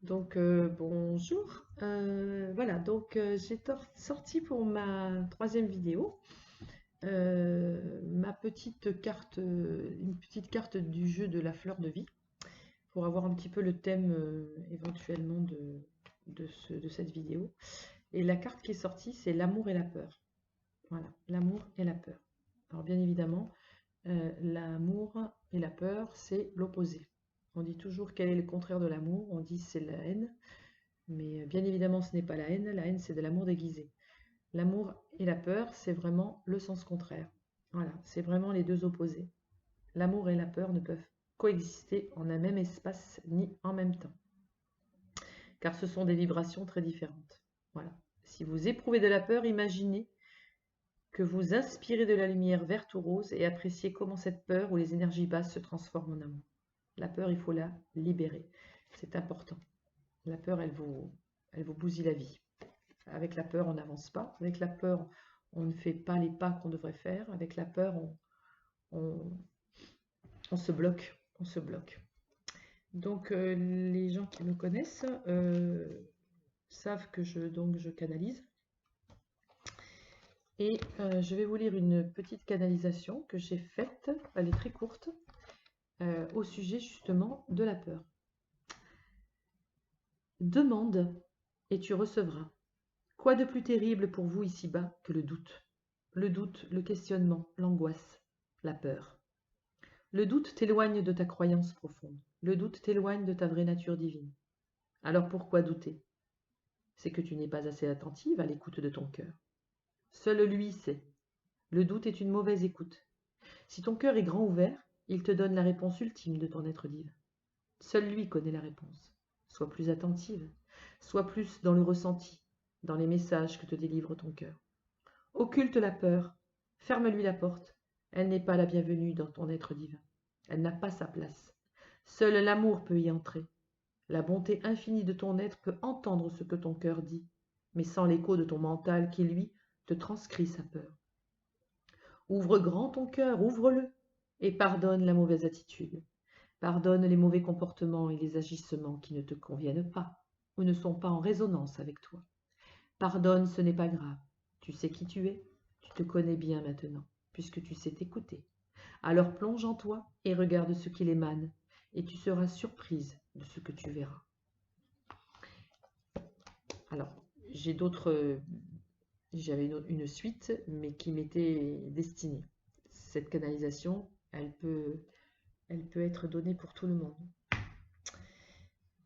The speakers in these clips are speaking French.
Donc bonjour. Voilà, donc j'ai sorti pour ma troisième vidéo ma petite carte, une petite carte du jeu de la fleur de vie pour avoir un petit peu le thème éventuellement de cette vidéo. Et la carte qui est sortie, c'est l'amour et la peur. Voilà, l'amour et la peur. Alors bien évidemment, l'amour et la peur, c'est l'opposé. On dit toujours quel est le contraire de l'amour, on dit c'est la haine. Mais bien évidemment, ce n'est pas la haine c'est de l'amour déguisé. L'amour et la peur, c'est vraiment le sens contraire. Voilà, c'est vraiment les deux opposés. L'amour et la peur ne peuvent coexister en un même espace ni en même temps, car ce sont des vibrations très différentes. Voilà. Si vous éprouvez de la peur, imaginez que vous inspirez de la lumière verte ou rose et appréciez comment cette peur ou les énergies basses se transforment en amour. La peur, il faut la libérer. C'est important. La peur, elle vous bousille la vie. Avec la peur, on n'avance pas. Avec la peur, on ne fait pas les pas qu'on devrait faire. Avec la peur, on- on se bloque. On se bloque. Donc, les gens qui me connaissent savent que je canalise. Et je vais vous lire une petite canalisation que j'ai faite, elle est très courte, au sujet justement de la peur. Demande et tu recevras. Quoi de plus terrible pour vous ici-bas que le doute? Le doute, le questionnement, l'angoisse, la peur. Le doute t'éloigne de ta croyance profonde. Le doute t'éloigne de ta vraie nature divine. Alors pourquoi douter? C'est que tu n'es pas assez attentive à l'écoute de ton cœur. Seul lui sait. Le doute est une mauvaise écoute. Si ton cœur est grand ouvert, il te donne la réponse ultime de ton être divin. Seul lui connaît la réponse. Sois plus attentive. Sois plus dans le ressenti, dans les messages que te délivre ton cœur. Occulte la peur. Ferme-lui la porte. Elle n'est pas la bienvenue dans ton être divin. Elle n'a pas sa place. Seul l'amour peut y entrer. La bonté infinie de ton être peut entendre ce que ton cœur dit, mais sans l'écho de ton mental qui, lui, te transcrit sa peur. Ouvre grand ton cœur, ouvre-le, et pardonne la mauvaise attitude. Pardonne les mauvais comportements et les agissements qui ne te conviennent pas ou ne sont pas en résonance avec toi. Pardonne, ce n'est pas grave. Tu sais qui tu es, tu te connais bien maintenant, puisque tu sais t'écouter. Alors plonge en toi et regarde ce qu'il émane, et tu seras surprise de ce que tu verras. Alors, j'avais une suite, mais qui m'était destinée. Cette canalisation, elle peut être donnée pour tout le monde.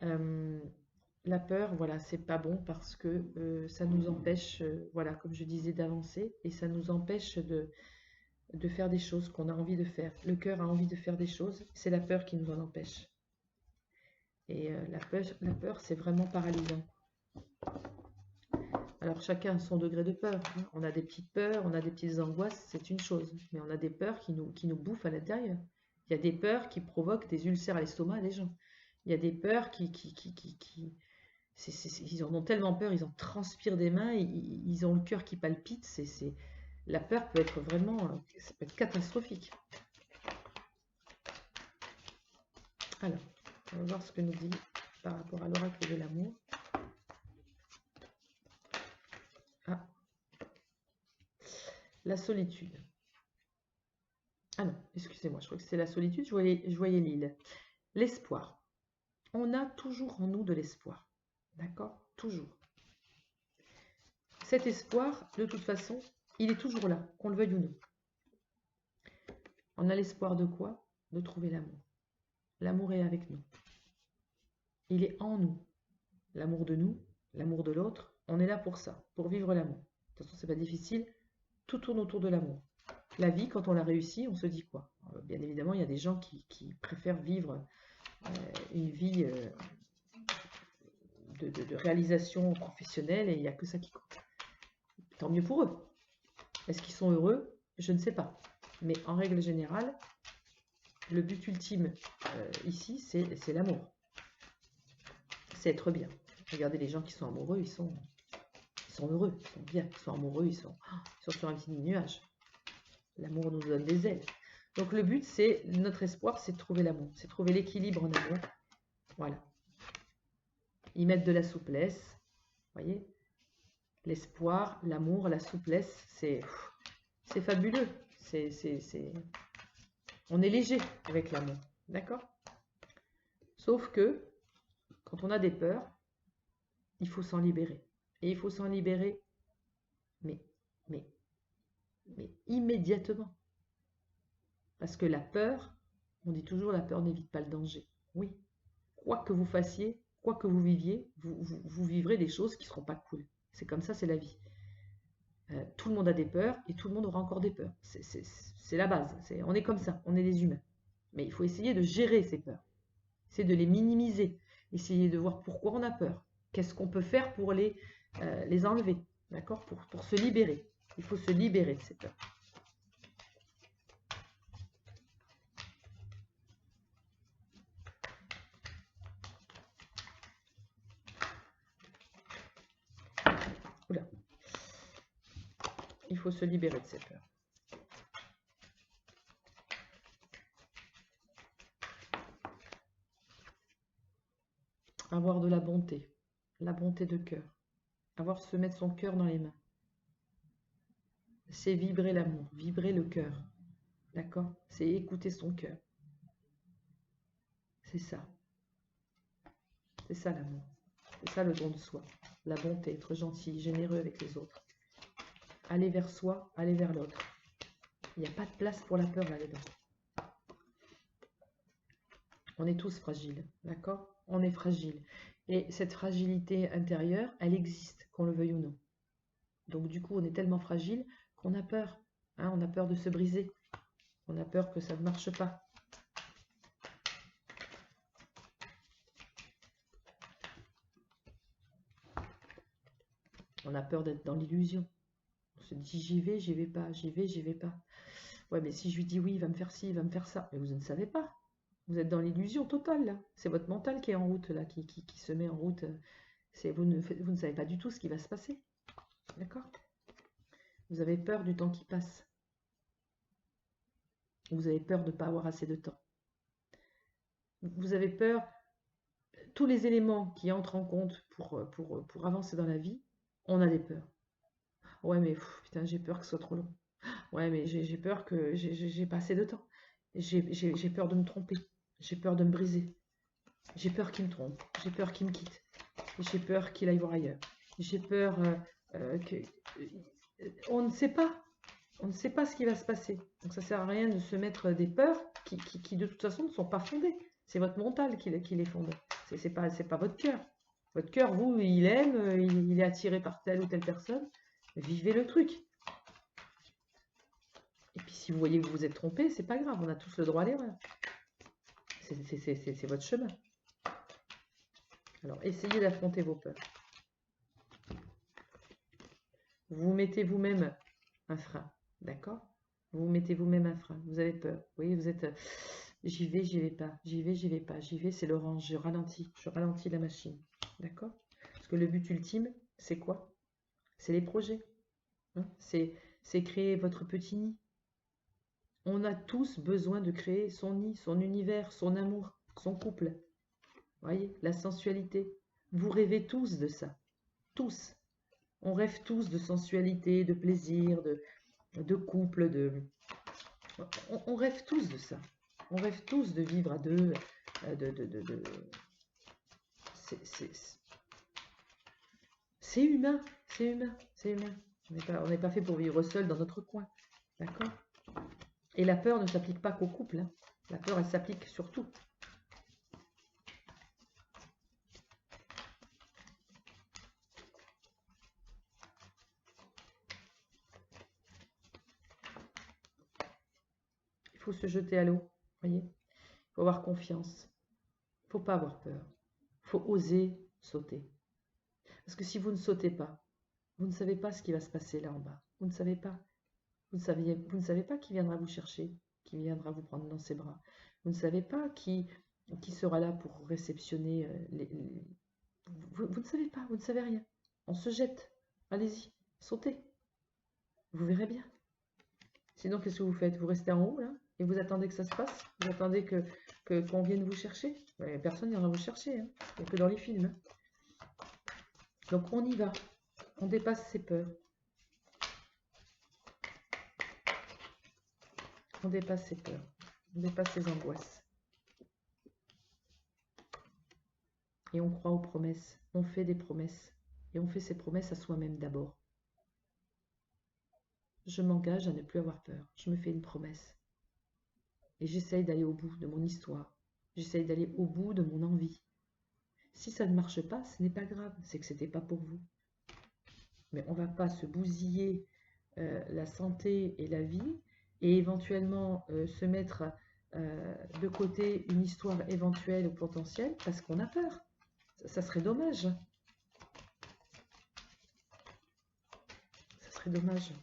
Euh, la peur, voilà, c'est pas bon parce que ça nous empêche, voilà, comme je disais, d'avancer et ça nous empêche de faire des choses qu'on a envie de faire. Le cœur a envie de faire des choses, c'est la peur qui nous en empêche. Et la peur, c'est vraiment paralysant. Alors chacun a son degré de peur, hein. On a des petites peurs, on a des petites angoisses, c'est une chose. Mais on a des peurs qui nous bouffent à l'intérieur. Il y a des peurs qui provoquent des ulcères à l'estomac des gens. Il y a des peurs ils en ont tellement peur, ils en transpirent des mains, ils ont le cœur qui palpite. La peur peut être vraiment, ça peut être catastrophique. Alors, on va voir ce que nous dit par rapport à l'oracle de l'amour. Ah, la solitude. Ah non, excusez-moi, je crois que c'est la solitude, je voyais l'île. L'espoir. On a toujours en nous de l'espoir. D'accord? Toujours. Cet espoir, de toute façon, il est toujours là, qu'on le veuille ou non. On a l'espoir de quoi? De trouver l'amour. L'amour est avec nous. Il est en nous. L'amour de nous, l'amour de l'autre, on est là pour ça, pour vivre l'amour. De toute façon, c'est pas difficile, tout tourne autour de l'amour. La vie, quand on l'a réussi, on se dit quoi? Bien évidemment, il y a des gens qui préfèrent vivre une vie de réalisation professionnelle et il n'y a que ça qui compte. Tant mieux pour eux. Est-ce qu'ils sont heureux? Je ne sais pas. Mais en règle générale, le but ultime ici, c'est l'amour. C'est être bien. Regardez les gens qui sont amoureux, ils sont heureux, ils sont bien, ils sont amoureux, ils sont sur un petit nuage. L'amour nous donne des ailes. Donc le but, notre espoir, c'est de trouver l'amour, c'est de trouver l'équilibre en amour. Voilà. Ils mettent de la souplesse. Voyez? L'espoir, l'amour, la souplesse, c'est fabuleux. On est léger avec l'amour. D'accord? Sauf que, quand on a des peurs, il faut s'en libérer. Et il faut s'en libérer, mais immédiatement. Parce que la peur, on dit toujours la peur n'évite pas le danger. Oui, quoi que vous fassiez, quoi que vous viviez, vous vivrez des choses qui ne seront pas cool. C'est comme ça, c'est la vie. Tout le monde a des peurs et tout le monde aura encore des peurs. C'est la base. On est comme ça, on est des humains. Mais il faut essayer de gérer ces peurs. Essayer de les minimiser. Essayer de voir pourquoi on a peur. Qu'est-ce qu'on peut faire pour les enlever. D'accord? Pour se libérer. Il faut se libérer de ces peurs. Oula. Il faut se libérer de ces peurs. Avoir de la bonté de cœur. Se mettre son cœur dans les mains. C'est vibrer l'amour, vibrer le cœur. D'accord? C'est écouter son cœur. C'est ça. C'est ça l'amour. C'est ça le don de soi. La bonté, être gentil, généreux avec les autres. Aller vers soi, aller vers l'autre. Il n'y a pas de place pour la peur là-dedans. On est tous fragiles, d'accord? On est fragile. Et cette fragilité intérieure, elle existe, qu'on le veuille ou non. Donc du coup, on est tellement fragile qu'on a peur. Hein, on a peur de se briser. On a peur que ça ne marche pas. On a peur d'être dans l'illusion. On se dit j'y vais pas, j'y vais pas. Ouais, mais si je lui dis oui, il va me faire ci, il va me faire ça. Mais vous ne savez pas. Vous êtes dans l'illusion totale, là. C'est votre mental qui est en route, là, qui se met en route. Vous ne savez pas du tout ce qui va se passer. D'accord? Vous avez peur du temps qui passe. Vous avez peur de ne pas avoir assez de temps. Vous avez peur, tous les éléments qui entrent en compte pour avancer dans la vie, on a des peurs. Ouais, mais putain, j'ai peur que ce soit trop long. Ouais, mais j'ai peur que j'ai pas assez de temps. J'ai peur de me tromper. J'ai peur de me briser. J'ai peur qu'il me trompe. J'ai peur qu'il me quitte. J'ai peur qu'il aille voir ailleurs. J'ai peur que... On ne sait pas. On ne sait pas ce qui va se passer. Donc ça sert à rien de se mettre des peurs qui de toute façon ne sont pas fondées. C'est votre mental qui les fonde. C'est pas votre cœur. Votre cœur, vous, il aime, il est attiré par telle ou telle personne. Vivez le truc. Et puis si vous voyez que vous vous êtes trompé, c'est pas grave, on a tous le droit à l'erreur. C'est votre chemin. Alors, essayez d'affronter vos peurs. Vous mettez vous-même un frein, d'accord? Vous mettez vous-même un frein, vous avez peur. Vous voyez, vous êtes, j'y vais pas, j'y vais pas, j'y vais, c'est l'orange, je ralentis la machine, d'accord? Parce que le but ultime, c'est quoi? C'est les projets, hein? C'est créer votre petit nid. On a tous besoin de créer son nid, son univers, son amour, son couple. Vous voyez, la sensualité. Vous rêvez tous de ça. Tous. On rêve tous de sensualité, de plaisir, de couple, On rêve tous de ça. On rêve tous de vivre à deux. C'est humain. C'est humain. C'est humain. On n'est pas fait pour vivre seul dans notre coin. D'accord? Et la peur ne s'applique pas qu'au couple. Hein. La peur, elle s'applique sur tout. Il faut se jeter à l'eau. Voyez? Il faut avoir confiance. Il ne faut pas avoir peur. Il faut oser sauter. Parce que si vous ne sautez pas, vous ne savez pas ce qui va se passer là en bas. Vous ne savez pas. Vous ne savez pas qui viendra vous chercher, qui viendra vous prendre dans ses bras. Vous ne savez pas qui sera là pour réceptionner vous ne savez pas, vous ne savez rien. On se jette. Allez-y, sautez. Vous verrez bien. Sinon, qu'est-ce que vous faites? Vous restez en haut, là, et vous attendez que ça se passe? Vous attendez qu'on vienne vous chercher? Personne n'ira vous chercher, hein. Il n'y a que dans les films. Hein. Donc on y va, on dépasse ses peurs. On dépasse ses peurs, on dépasse ses angoisses. Et on croit aux promesses, on fait des promesses. Et on fait ces promesses à soi-même d'abord. Je m'engage à ne plus avoir peur, je me fais une promesse. Et j'essaye d'aller au bout de mon histoire. J'essaye d'aller au bout de mon envie. Si ça ne marche pas, ce n'est pas grave, c'est que ce n'était pas pour vous. Mais on ne va pas se bousiller la santé et la vie et éventuellement se mettre de côté une histoire éventuelle ou potentielle parce qu'on a peur. Ça serait dommage. Ça serait dommage.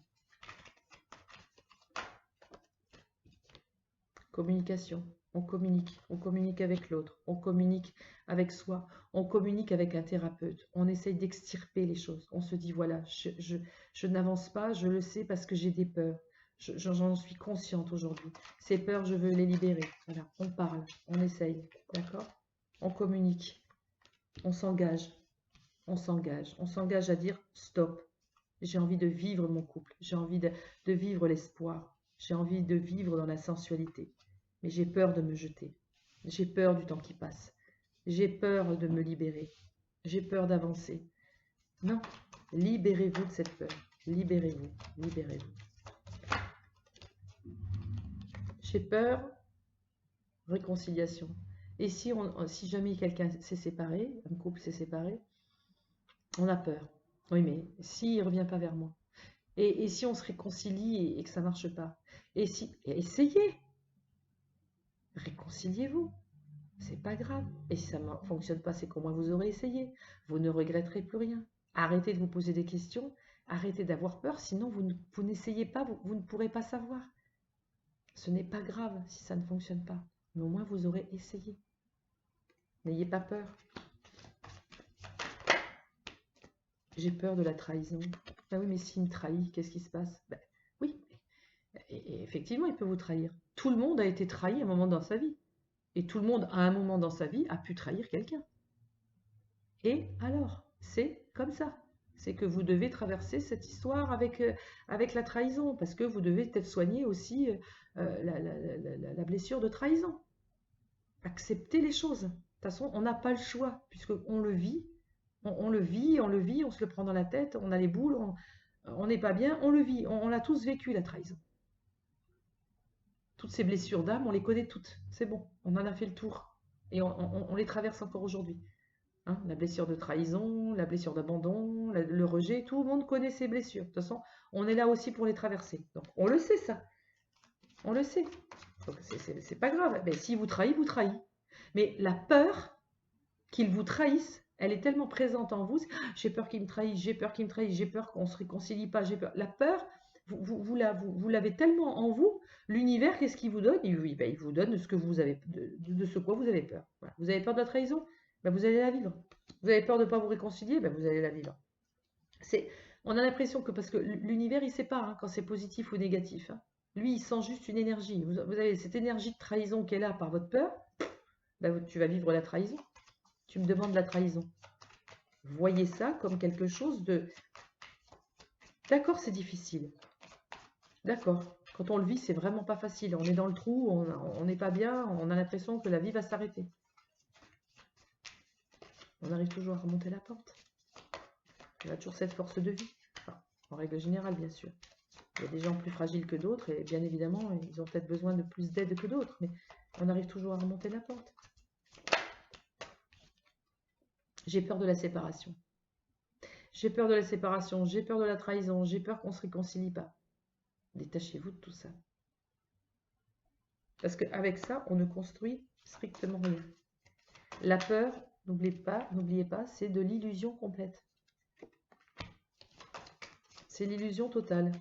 Communication. On communique avec l'autre, on communique avec soi, on communique avec un thérapeute, on essaye d'extirper les choses. On se dit, voilà, je n'avance pas, je le sais parce que j'ai des peurs. J'en suis consciente aujourd'hui. Ces peurs, je veux les libérer. Voilà, on parle, on essaye, d'accord? On communique, on s'engage, on s'engage. On s'engage à dire, stop, j'ai envie de vivre mon couple, j'ai envie de vivre l'espoir, j'ai envie de vivre dans la sensualité. Mais j'ai peur de me jeter. J'ai peur du temps qui passe. J'ai peur de me libérer. J'ai peur d'avancer. Non, libérez-vous de cette peur. Libérez-vous, libérez-vous. J'ai peur, réconciliation. Et si jamais quelqu'un s'est séparé, un couple s'est séparé, on a peur. Oui, mais s'il ne revient pas vers moi, et si on se réconcilie et que ça ne marche pas, essayez. Réconciliez-vous, c'est pas grave. Et si ça ne fonctionne pas, c'est qu'au moins vous aurez essayé. Vous ne regretterez plus rien. Arrêtez de vous poser des questions, arrêtez d'avoir peur, sinon vous n'essayez pas, vous ne pourrez pas savoir. Ce n'est pas grave si ça ne fonctionne pas, mais au moins vous aurez essayé. N'ayez pas peur. J'ai peur de la trahison. Ah oui, mais s'il me trahit, qu'est-ce qui se passe? Ben, oui, et effectivement, il peut vous trahir. Tout le monde a été trahi à un moment dans sa vie. Et tout le monde, à un moment dans sa vie, a pu trahir quelqu'un. Et alors, c'est comme ça. C'est que vous devez traverser cette histoire avec la trahison, parce que vous devez peut-être soigner aussi la blessure de trahison. Accepter les choses. De toute façon, on n'a pas le choix, puisqu'on le vit. On le vit, on se le prend dans la tête, on a les boules, on n'est pas bien, on le vit. On l'a tous vécu, la trahison. Toutes ces blessures d'âme, on les connaît toutes. C'est bon, on en a fait le tour. Et on les traverse encore aujourd'hui. Hein, la blessure de trahison, la blessure d'abandon, le rejet, tout le monde connaît ces blessures. De toute façon, on est là aussi pour les traverser. Donc, on le sait, ça. On le sait. Donc, c'est pas grave. Mais s'il vous trahit, vous trahit. Mais la peur qu'il vous trahisse, elle est tellement présente en vous. J'ai peur qu'il me trahisse, j'ai peur qu'il me trahisse, j'ai peur qu'on ne se réconcilie pas, j'ai peur. La peur, vous l'avez tellement en vous. L'univers, qu'est-ce qu'il vous donne? Il vous donne ce que vous avez, de ce quoi vous avez peur. Voilà. Vous avez peur de la trahison? Ben, vous allez la vivre. Vous avez peur de ne pas vous réconcilier? Ben, vous allez la vivre. On a l'impression que, parce que l'univers, il ne sait pas hein, quand c'est positif ou négatif. Hein. Lui, il sent juste une énergie. Vous avez cette énergie de trahison qui est là par votre peur. Ben, tu vas vivre la trahison. Tu me demandes la trahison. Voyez ça comme quelque chose de... D'accord, c'est difficile. D'accord. Quand on le vit, c'est vraiment pas facile. On est dans le trou, on n'est pas bien, on a l'impression que la vie va s'arrêter. On arrive toujours à remonter la pente. On a toujours cette force de vie. Enfin, en règle générale, bien sûr. Il y a des gens plus fragiles que d'autres et bien évidemment, ils ont peut-être besoin de plus d'aide que d'autres. Mais on arrive toujours à remonter la pente. J'ai peur de la séparation. J'ai peur de la séparation, j'ai peur de la trahison, j'ai peur qu'on ne se réconcilie pas. Détachez-vous de tout ça. Parce qu'avec ça, on ne construit strictement rien. La peur, n'oubliez pas, c'est de l'illusion complète. C'est l'illusion totale.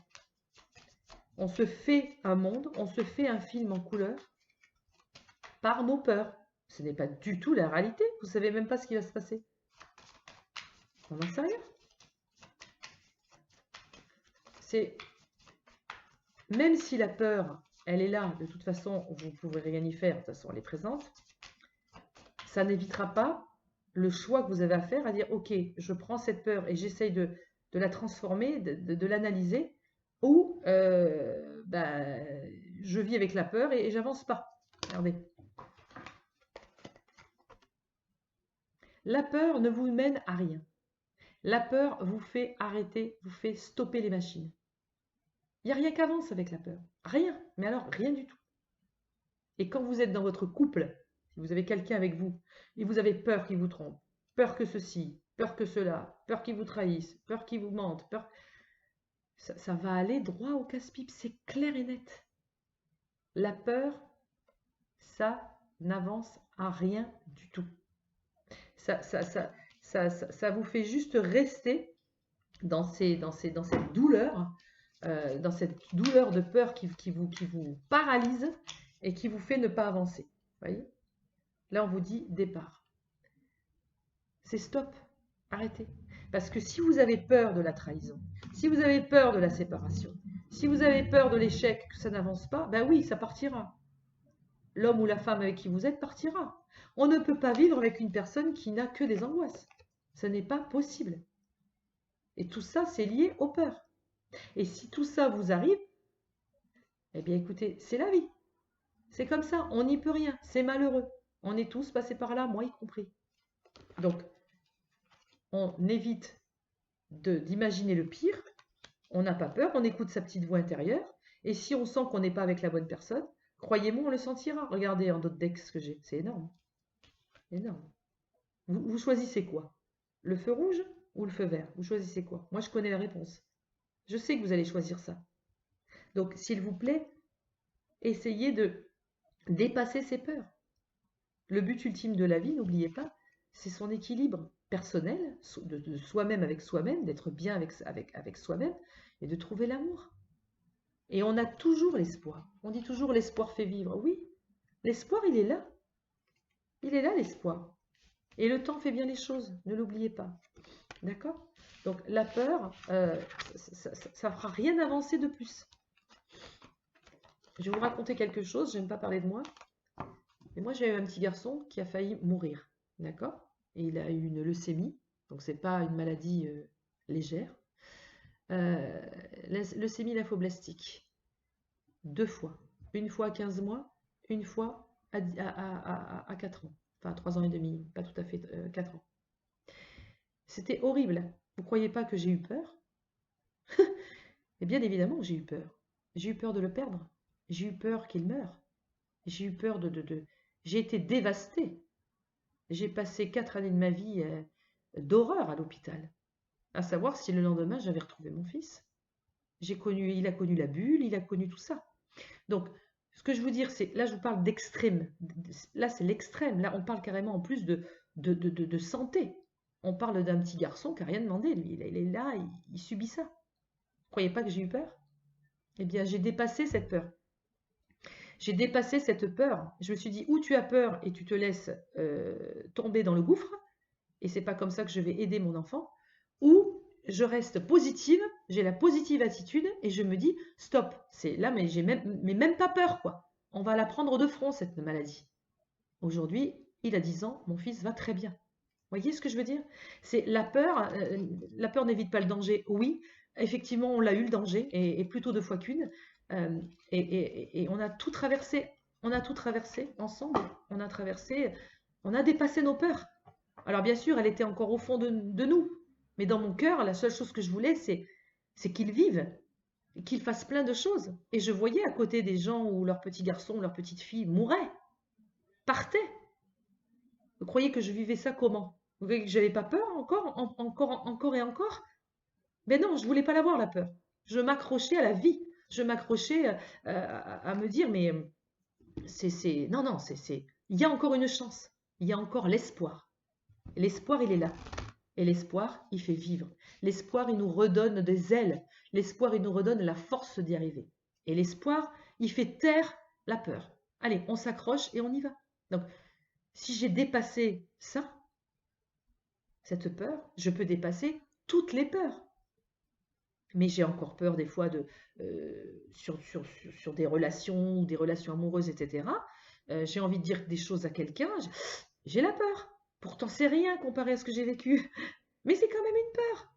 On se fait un monde, on se fait un film en couleur par nos peurs. Ce n'est pas du tout la réalité. Vous ne savez même pas ce qui va se passer. On n'en sait rien. C'est... Même si la peur, elle est là, de toute façon, vous ne pouvez rien y faire, de toute façon, elle est présente, ça n'évitera pas le choix que vous avez à faire, à dire, ok, je prends cette peur et j'essaye de la transformer, de l'analyser, ou je vis avec la peur et j'avance pas. Regardez. La peur ne vous mène à rien. La peur vous fait arrêter, vous fait stopper les machines. Il n'y a rien qui avance avec la peur. Rien. Mais alors, rien du tout. Et quand vous êtes dans votre couple, si vous avez quelqu'un avec vous, et vous avez peur qu'il vous trompe, peur que ceci, peur que cela, peur qu'il vous trahisse, peur qu'il vous mente, peur... Ça va aller droit au casse-pipe, c'est clair et net. La peur, ça n'avance à rien du tout. Ça vous fait juste rester dans cette douleur, de peur qui vous paralyse et qui vous fait ne pas avancer. Voyez? Là, on vous dit départ. C'est stop, arrêtez. Parce que si vous avez peur de la trahison, si vous avez peur de la séparation, si vous avez peur de l'échec, que ça n'avance pas, ben oui, ça partira. L'homme ou la femme avec qui vous êtes partira. On ne peut pas vivre avec une personne qui n'a que des angoisses. Ce n'est pas possible. Et tout ça, c'est lié aux peurs. Et si tout ça vous arrive, eh bien écoutez, c'est la vie. C'est comme ça, on n'y peut rien, c'est malheureux. On est tous passés par là, moi y compris. Donc, on évite d'imaginer le pire, on n'a pas peur, on écoute sa petite voix intérieure, et si on sent qu'on n'est pas avec la bonne personne, croyez-moi, on le sentira. Regardez en d'autres decks ce que j'ai, c'est énorme. Énorme. Vous choisissez quoi? Le feu rouge ou le feu vert? Vous choisissez quoi? Moi, je connais la réponse. Je sais que vous allez choisir ça. Donc, s'il vous plaît, essayez de dépasser ces peurs. Le but ultime de la vie, n'oubliez pas, c'est son équilibre personnel, de soi-même avec soi-même, d'être bien avec soi-même et de trouver l'amour. Et on a toujours l'espoir. On dit toujours l'espoir fait vivre. Oui, l'espoir, il est là. Il est là, l'espoir. Et le temps fait bien les choses, ne l'oubliez pas. D'accord? Donc la peur, ça ne fera rien avancer de plus. Je vais vous raconter quelque chose, je n'aime pas parler de moi. Mais moi, j'ai eu un petit garçon qui a failli mourir. D'accord? Et il a eu une leucémie, donc c'est pas une maladie légère. Leucémie lymphoblastique. 2 fois. Une fois à 15 mois, une fois à 4 ans. Enfin, 3 ans et demi, pas tout à fait 4 ans. C'était horrible. Vous croyez pas que j'ai eu peur? Et bien évidemment que j'ai eu peur. J'ai eu peur de le perdre. J'ai eu peur qu'il meure. J'ai eu peur J'ai été dévastée. J'ai passé 4 années de ma vie d'horreur à l'hôpital. À savoir si le lendemain j'avais retrouvé mon fils. Il a connu la bulle, il a connu tout ça. Donc, ce que je veux dire, c'est, là je vous parle d'extrême. Là c'est l'extrême. Là on parle carrément en plus de santé. On parle d'un petit garçon qui n'a rien demandé. Lui, il est là, il subit ça. Vous croyez pas que j'ai eu peur? Eh bien, j'ai dépassé cette peur. J'ai dépassé cette peur. Je me suis dit, ou tu as peur et tu te laisses tomber dans le gouffre, et c'est pas comme ça que je vais aider mon enfant, ou je reste positive, j'ai la positive attitude, et je me dis, stop, c'est là, mais j'ai même pas peur, quoi. On va la prendre de front, cette maladie. Aujourd'hui, il a 10 ans, mon fils va très bien. Vous voyez ce que je veux dire? C'est la peur n'évite pas le danger, oui, effectivement, on l'a eu le danger, et plutôt 2 fois qu'une, et on a tout traversé ensemble, on a dépassé nos peurs. Alors bien sûr, elle était encore au fond de nous, mais dans mon cœur, la seule chose que je voulais, c'est qu'ils vivent, qu'ils fassent plein de choses. Et je voyais à côté des gens où leurs petits garçons, leurs petites filles mouraient, partaient. Vous croyez que je vivais ça comment? Vous voyez que j'avais pas peur encore et encore? Mais non, je voulais pas l'avoir, la peur. Je m'accrochais à la vie. Je m'accrochais à me dire, mais non, il y a encore une chance. Il y a encore l'espoir. L'espoir, il est là. Et l'espoir, il fait vivre. L'espoir, il nous redonne des ailes. L'espoir, il nous redonne la force d'y arriver. Et l'espoir, il fait taire la peur. Allez, on s'accroche et on y va. Donc, si j'ai dépassé ça, cette peur, je peux dépasser toutes les peurs. Mais j'ai encore peur des fois sur des relations ou des relations amoureuses, etc. J'ai envie de dire des choses à quelqu'un, j'ai la peur. Pourtant, c'est rien comparé à ce que j'ai vécu. Mais c'est quand même une peur.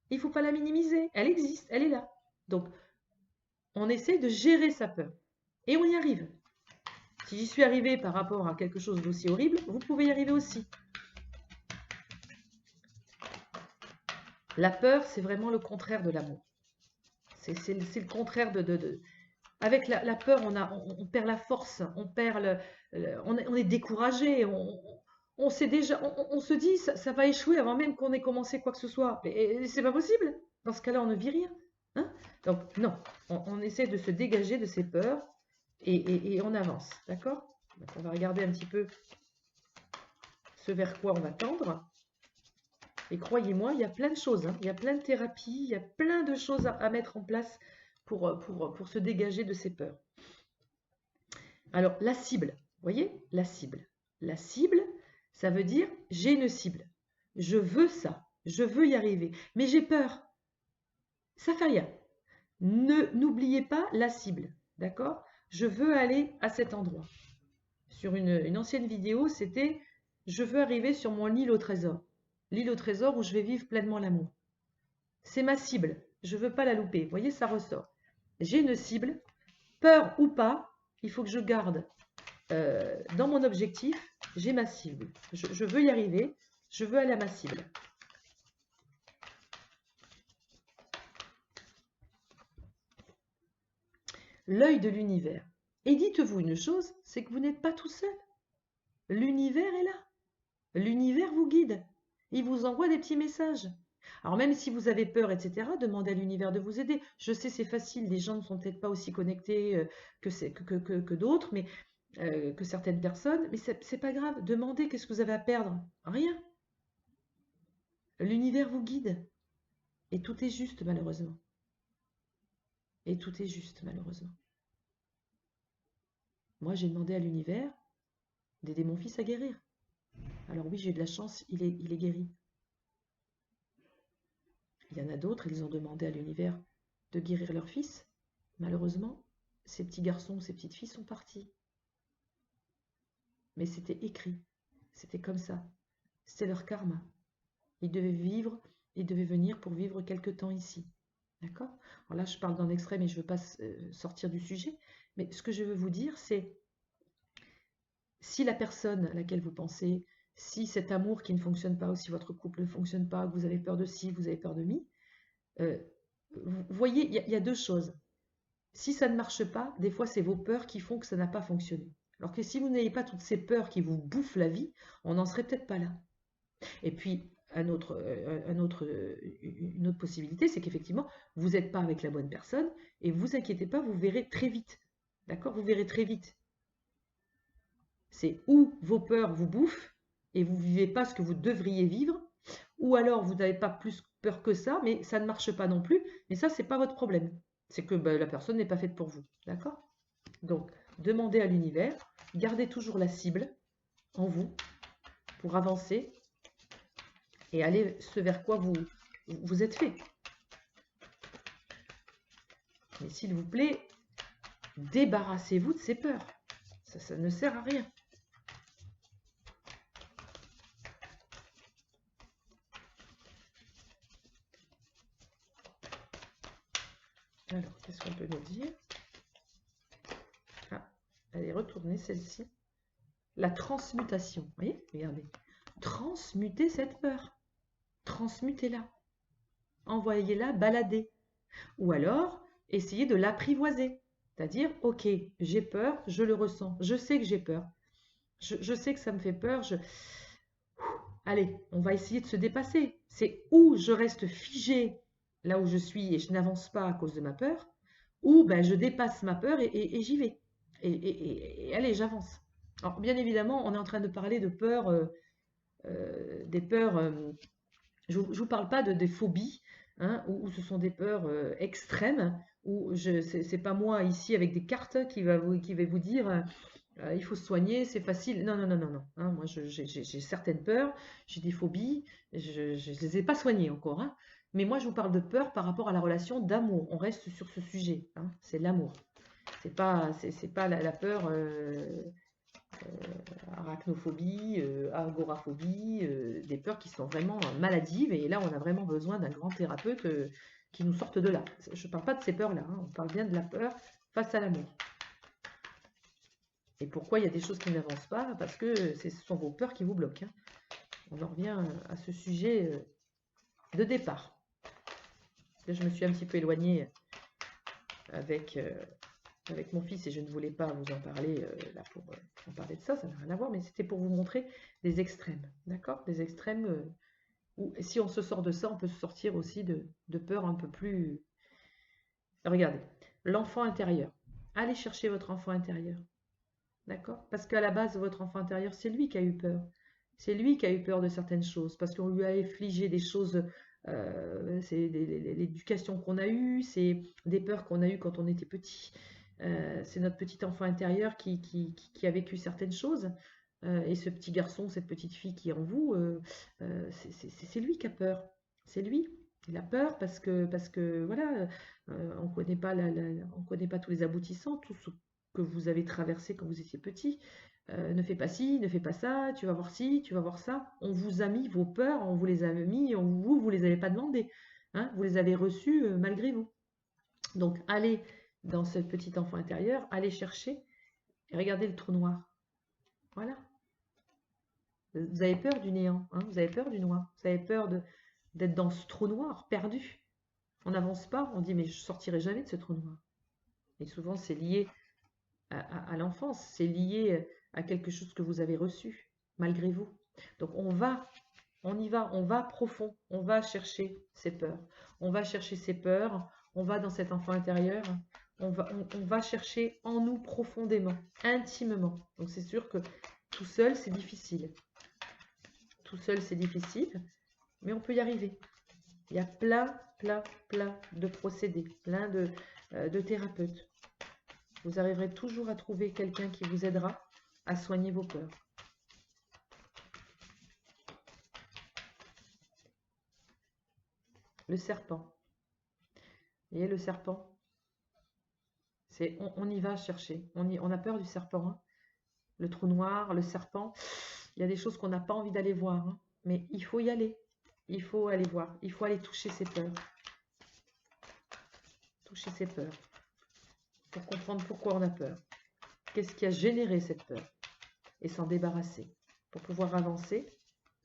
Il ne faut pas la minimiser. Elle existe, elle est là. Donc, on essaie de gérer sa peur. Et on y arrive. Si j'y suis arrivée par rapport à quelque chose d'aussi horrible, vous pouvez y arriver aussi. La peur, c'est vraiment le contraire de l'amour. C'est le contraire de... Avec la peur, on perd la force, on est découragé, on se dit ça va échouer avant même qu'on ait commencé quoi que ce soit. Et c'est pas possible. Dans ce cas-là, on ne vit rien. Hein. Donc non, on essaie de se dégager de ces peurs et on avance. D'accord? On va regarder un petit peu ce vers quoi on va tendre. Et croyez-moi, il y a plein de choses, hein. Il y a plein de thérapies, il y a plein de choses à mettre en place pour se dégager de ces peurs. Alors, la cible, vous voyez, la cible. La cible, ça veut dire j'ai une cible. Je veux ça, je veux y arriver, mais j'ai peur. Ça fait rien. N'oubliez pas la cible, d'accord? Je veux aller à cet endroit. Sur une ancienne vidéo, c'était je veux arriver sur mon île au trésor. L'île au trésor où je vais vivre pleinement l'amour. C'est ma cible, je ne veux pas la louper. Vous voyez, ça ressort. J'ai une cible, peur ou pas, il faut que je garde dans mon objectif, j'ai ma cible. Je veux y arriver, je veux aller à ma cible. L'œil de l'univers. Et dites-vous une chose, c'est que vous n'êtes pas tout seul. L'univers est là. L'univers vous guide. Il vous envoie des petits messages. Alors même si vous avez peur, etc., demandez à l'univers de vous aider. Je sais, c'est facile, les gens ne sont peut-être pas aussi connectés que d'autres, mais que certaines personnes, mais c'est pas grave. Demandez qu'est-ce que vous avez à perdre. Rien. L'univers vous guide. Et tout est juste, malheureusement. Et tout est juste, malheureusement. Moi, j'ai demandé à l'univers d'aider mon fils à guérir. Alors oui, j'ai eu de la chance, il est guéri. Il y en a d'autres, ils ont demandé à l'univers de guérir leur fils. Malheureusement, ces petits garçons, ces petites filles sont partis. Mais c'était écrit, c'était comme ça. C'était leur karma. Ils devaient vivre, ils devaient venir pour vivre quelque temps ici. D'accord? Alors là, je parle d'un extrait, mais je ne veux pas sortir du sujet. Mais ce que je veux vous dire, c'est si la personne à laquelle vous pensez, si cet amour qui ne fonctionne pas, ou si votre couple ne fonctionne pas, que vous avez peur de ci, vous avez peur de mi, vous voyez, il y a deux choses. Si ça ne marche pas, des fois, c'est vos peurs qui font que ça n'a pas fonctionné. Alors que si vous n'avez pas toutes ces peurs qui vous bouffent la vie, on n'en serait peut-être pas là. Et puis, une autre possibilité, c'est qu'effectivement, vous n'êtes pas avec la bonne personne, et vous inquiétez pas, vous verrez très vite. D'accord? Vous verrez très vite. C'est où vos peurs vous bouffent, et vous ne vivez pas ce que vous devriez vivre, ou alors vous n'avez pas plus peur que ça, mais ça ne marche pas non plus, mais ça, ce n'est pas votre problème. C'est que la personne n'est pas faite pour vous. D'accord? Donc, demandez à l'univers, gardez toujours la cible en vous pour avancer et aller ce vers quoi vous êtes fait. Mais s'il vous plaît, débarrassez-vous de ces peurs. Ça ne sert à rien. Alors, qu'est-ce qu'on peut nous dire? Ah, elle est retournée celle-ci. La transmutation. Vous voyez? Regardez. Transmutez cette peur. Transmutez-la. Envoyez-la balader. Ou alors, essayez de l'apprivoiser. C'est-à-dire, ok, j'ai peur, je le ressens. Je sais que j'ai peur. Je sais que ça me fait peur. Allez, on va essayer de se dépasser. C'est où je reste figé là où je suis et je n'avance pas à cause de ma peur, ou ben, je dépasse ma peur et j'y vais. Et allez, j'avance. Alors, bien évidemment, on est en train de parler de peur, des peurs. Je ne vous parle pas des phobies, hein, où ce sont des peurs extrêmes, où c'est pas moi ici avec des cartes qui va vous dire il faut se soigner, c'est facile. Non, non, non, non, non. Hein, moi, j'ai certaines peurs, j'ai des phobies, je ne les ai pas soignées encore. Hein. Mais moi, je vous parle de peur par rapport à la relation d'amour. On reste sur ce sujet. Hein, c'est l'amour. C'est pas la peur arachnophobie, agoraphobie, des peurs qui sont vraiment maladives. Et là, on a vraiment besoin d'un grand thérapeute qui nous sorte de là. Je ne parle pas de ces peurs-là, hein, on parle bien de la peur face à l'amour. Et pourquoi il y a des choses qui n'avancent pas? Parce que ce sont vos peurs qui vous bloquent. Hein. On en revient à ce sujet de départ. Là, je me suis un petit peu éloignée avec mon fils et je ne voulais pas vous en parler là pour en parler de ça, ça n'a rien à voir, mais c'était pour vous montrer des extrêmes, d'accord? Des extrêmes où si on se sort de ça, on peut se sortir aussi de peurs un peu plus... Regardez, l'enfant intérieur. Allez chercher votre enfant intérieur, d'accord? Parce qu'à la base, votre enfant intérieur, c'est lui qui a eu peur. C'est lui qui a eu peur de certaines choses, parce qu'on lui a infligé des choses, c'est l'éducation qu'on a eue, c'est des peurs qu'on a eues quand on était petit. C'est notre petit enfant intérieur qui a vécu certaines choses. Et ce petit garçon, cette petite fille qui est en vous, c'est lui qui a peur. C'est lui. Il a peur parce que voilà, on connaît pas on connaît pas tous les aboutissants, tout ce que vous avez traversé quand vous étiez petit. Ne fais pas ci, ne fais pas ça, tu vas voir ci, tu vas voir ça. On vous a mis vos peurs, on vous les a mis, vous les avez pas demandées. Hein, vous les avez reçues malgré vous. Donc allez dans ce petit enfant intérieur, allez chercher et regardez le trou noir. Voilà. Vous avez peur du néant, hein, vous avez peur du noir, vous avez peur d'être dans ce trou noir, perdu. On n'avance pas, on dit mais je sortirai jamais de ce trou noir. Et souvent c'est lié à l'enfance, c'est lié à quelque chose que vous avez reçu, malgré vous. Donc on y va, on va profond, on va chercher ces peurs. On va chercher ces peurs, on va dans cet enfant intérieur, on va chercher en nous profondément, intimement. Donc c'est sûr que tout seul, c'est difficile. Tout seul, c'est difficile, mais on peut y arriver. Il y a plein de procédés, plein de thérapeutes. Vous arriverez toujours à trouver quelqu'un qui vous aidera à soigner vos peurs. Le serpent. Vous voyez le serpent? On y va chercher. On a peur du serpent. Hein. Le trou noir, le serpent. Il y a des choses qu'on n'a pas envie d'aller voir. Hein. Mais il faut y aller. Il faut aller voir. Il faut aller toucher ses peurs. Toucher ses peurs. Pour comprendre pourquoi on a peur. Qu'est-ce qui a généré cette peur? Et s'en débarrasser. Pour pouvoir avancer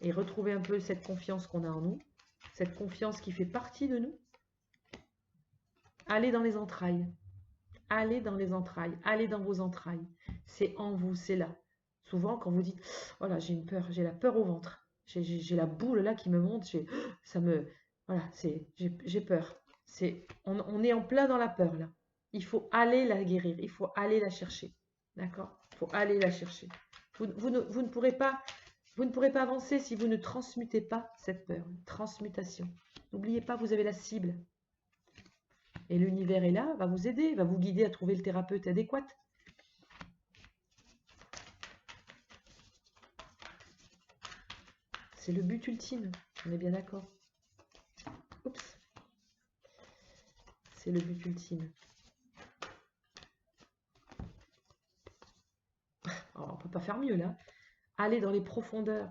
et retrouver un peu cette confiance qu'on a en nous. Cette confiance qui fait partie de nous. Allez dans les entrailles. Allez dans les entrailles. Allez dans vos entrailles. C'est en vous, c'est là. Souvent, quand vous dites « Oh là, j'ai une peur, j'ai la peur au ventre. J'ai la boule là qui me monte. Ça me... Voilà, j'ai peur. On est en plein dans la peur là. Il faut aller la guérir. Il faut aller la chercher. D'accord? Il faut aller la chercher. Vous ne pourrez pas avancer si vous ne transmutez pas cette peur. Transmutation. N'oubliez pas, vous avez la cible. Et l'univers est là, va vous aider, va vous guider à trouver le thérapeute adéquat. C'est le but ultime, on est bien d'accord. Oups. C'est le but ultime. Alors, on ne peut pas faire mieux là. Allez dans les profondeurs,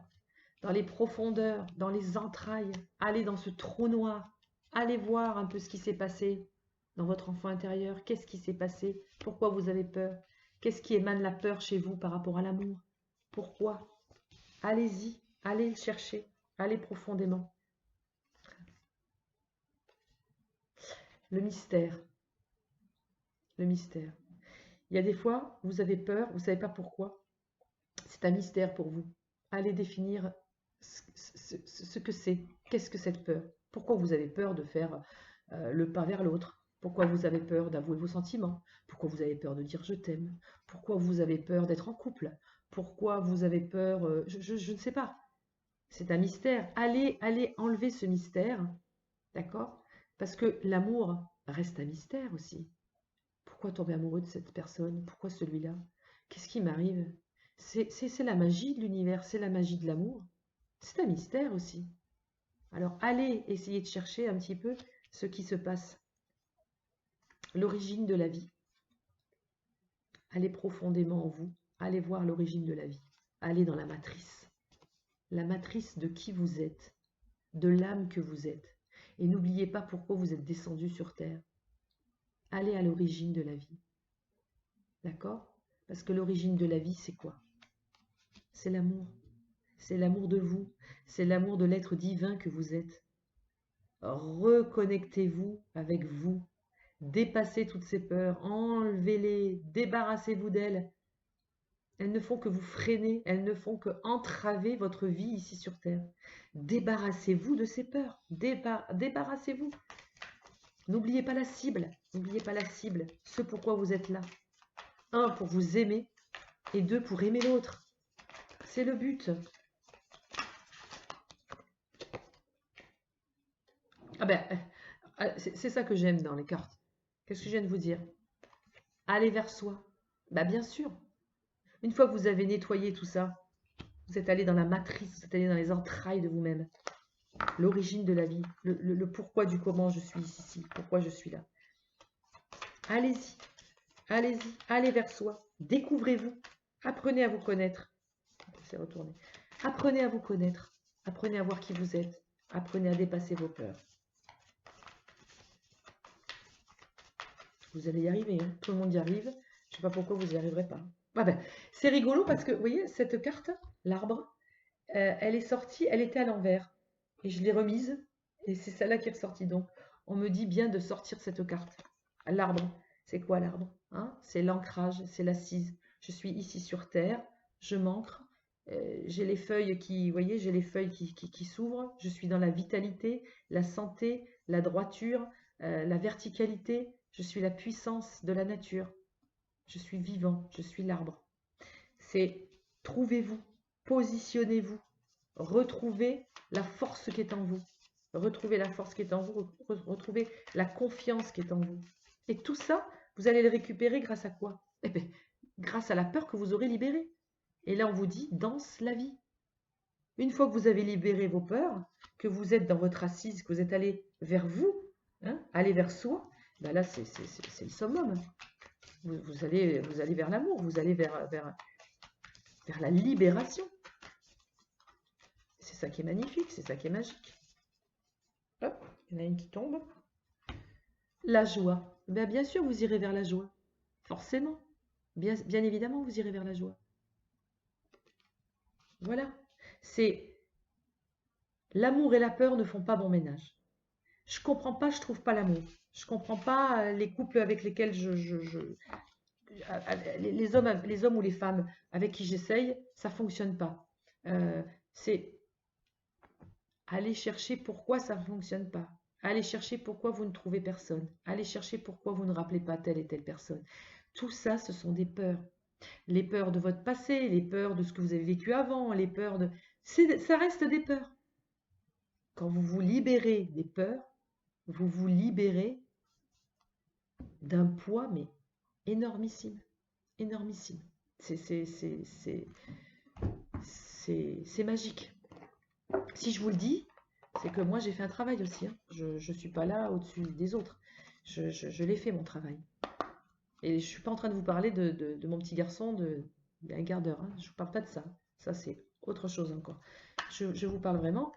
dans les entrailles. Allez dans ce trou noir. Allez voir un peu ce qui s'est passé dans votre enfant intérieur. Qu'est-ce qui s'est passé? Pourquoi vous avez peur? Qu'est-ce qui émane la peur chez vous par rapport à l'amour? Pourquoi? Allez-y, allez le chercher, allez profondément. Le mystère. Le mystère. Il y a des fois, vous avez peur, vous ne savez pas pourquoi. C'est un mystère pour vous. Allez définir ce que c'est. Qu'est-ce que cette peur? Pourquoi vous avez peur de faire le pas vers l'autre? Pourquoi vous avez peur d'avouer vos sentiments? Pourquoi vous avez peur de dire je t'aime? Pourquoi vous avez peur d'être en couple? Pourquoi vous avez peur je ne sais pas. C'est un mystère. Allez enlever ce mystère. D'accord? Parce que l'amour reste un mystère aussi. Pourquoi tomber amoureux de cette personne? Pourquoi celui-là? Qu'est-ce qui m'arrive? C'est la magie de l'univers, c'est la magie de l'amour. C'est un mystère aussi. Alors allez essayer de chercher un petit peu ce qui se passe. L'origine de la vie. Allez profondément en vous. allez voir l'origine de la vie. Allez dans la matrice de qui vous êtes, de l'âme que vous êtes. Et n'oubliez pas pourquoi vous êtes descendu sur Terre. Allez à l'origine de la vie. D'accord? Parce que l'origine de la vie, c'est quoi? C'est l'amour. C'est l'amour de vous. C'est l'amour de l'être divin que vous êtes. Reconnectez-vous avec vous. Dépassez toutes ces peurs. Enlevez-les. Débarrassez-vous d'elles. Elles ne font que vous freiner. Elles ne font que entraver votre vie ici sur Terre. Débarrassez-vous de ces peurs. Débarrassez-vous. N'oubliez pas la cible. N'oubliez pas la cible. Ce pourquoi vous êtes là. 1, pour vous aimer. Et 2, pour aimer l'autre. C'est le but. Ah ben, c'est ça que j'aime dans les cartes. Qu'est-ce que je viens de vous dire? Aller vers soi. Bah bien sûr. Une fois que vous avez nettoyé tout ça, vous êtes allé dans la matrice, vous êtes allé dans les entrailles de vous-même. L'origine de la vie, le pourquoi du comment je suis ici, pourquoi je suis là. Allez-y, allez-y, allez vers soi. Découvrez-vous. Apprenez à vous connaître. C'est retourné. Apprenez à vous connaître. Apprenez à voir qui vous êtes. Apprenez à dépasser vos peurs. Vous allez y arriver, hein. Tout le monde y arrive. Je ne sais pas pourquoi vous n'y arriverez pas. Ah ben, c'est rigolo parce que, vous voyez, cette carte, l'arbre, elle est sortie, elle était à l'envers. Et je l'ai remise, et c'est celle-là qui est ressortie. Donc, on me dit bien de sortir cette carte. L'arbre, c'est quoi l'arbre, hein? C'est l'ancrage, c'est l'assise. Je suis ici sur Terre, je m'ancre. J'ai les feuilles qui, vous voyez, j'ai les feuilles qui s'ouvrent. Je suis dans la vitalité, la santé, la droiture, la verticalité. Je suis la puissance de la nature. Je suis vivant, je suis l'arbre. C'est trouvez-vous, positionnez-vous, retrouvez la force qui est en vous. Retrouvez la force qui est en vous, retrouvez la confiance qui est en vous. Et tout ça, vous allez le récupérer grâce à quoi? Eh bien, grâce à la peur que vous aurez libérée. Et là, on vous dit, danse la vie. Une fois que vous avez libéré vos peurs, que vous êtes dans votre assise, que vous êtes allé vers vous, hein, aller vers soi, ben là, c'est le summum. Vous allez vers l'amour, vous allez vers la libération. C'est ça qui est magnifique, c'est ça qui est magique. Hop, il y en a une qui tombe. La joie. Bien sûr, vous irez vers la joie. Forcément. Bien évidemment, vous irez vers la joie. Voilà. C'est l'amour et la peur ne font pas bon ménage. Je comprends pas, je trouve pas l'amour. Je comprends pas les couples avec lesquels les hommes ou les femmes avec qui j'essaye, ça fonctionne pas. C'est aller chercher pourquoi ça ne fonctionne pas. Allez chercher pourquoi vous ne trouvez personne. Allez chercher pourquoi vous ne rappelez pas telle et telle personne. Tout ça, ce sont des peurs. Les peurs de votre passé, les peurs de ce que vous avez vécu avant, les peurs de... Ça reste des peurs. Quand vous vous libérez des peurs, vous vous libérez d'un poids, mais énormissime. Énormissime. C'est magique. Si je vous le dis, c'est que moi j'ai fait un travail aussi. Hein. Je ne suis pas là au-dessus des autres. Je l'ai fait mon travail. Et je ne suis pas en train de vous parler de mon petit garçon d'un quart d'heure. Hein. Je ne vous parle pas de ça. Ça c'est autre chose encore. Je vous parle vraiment.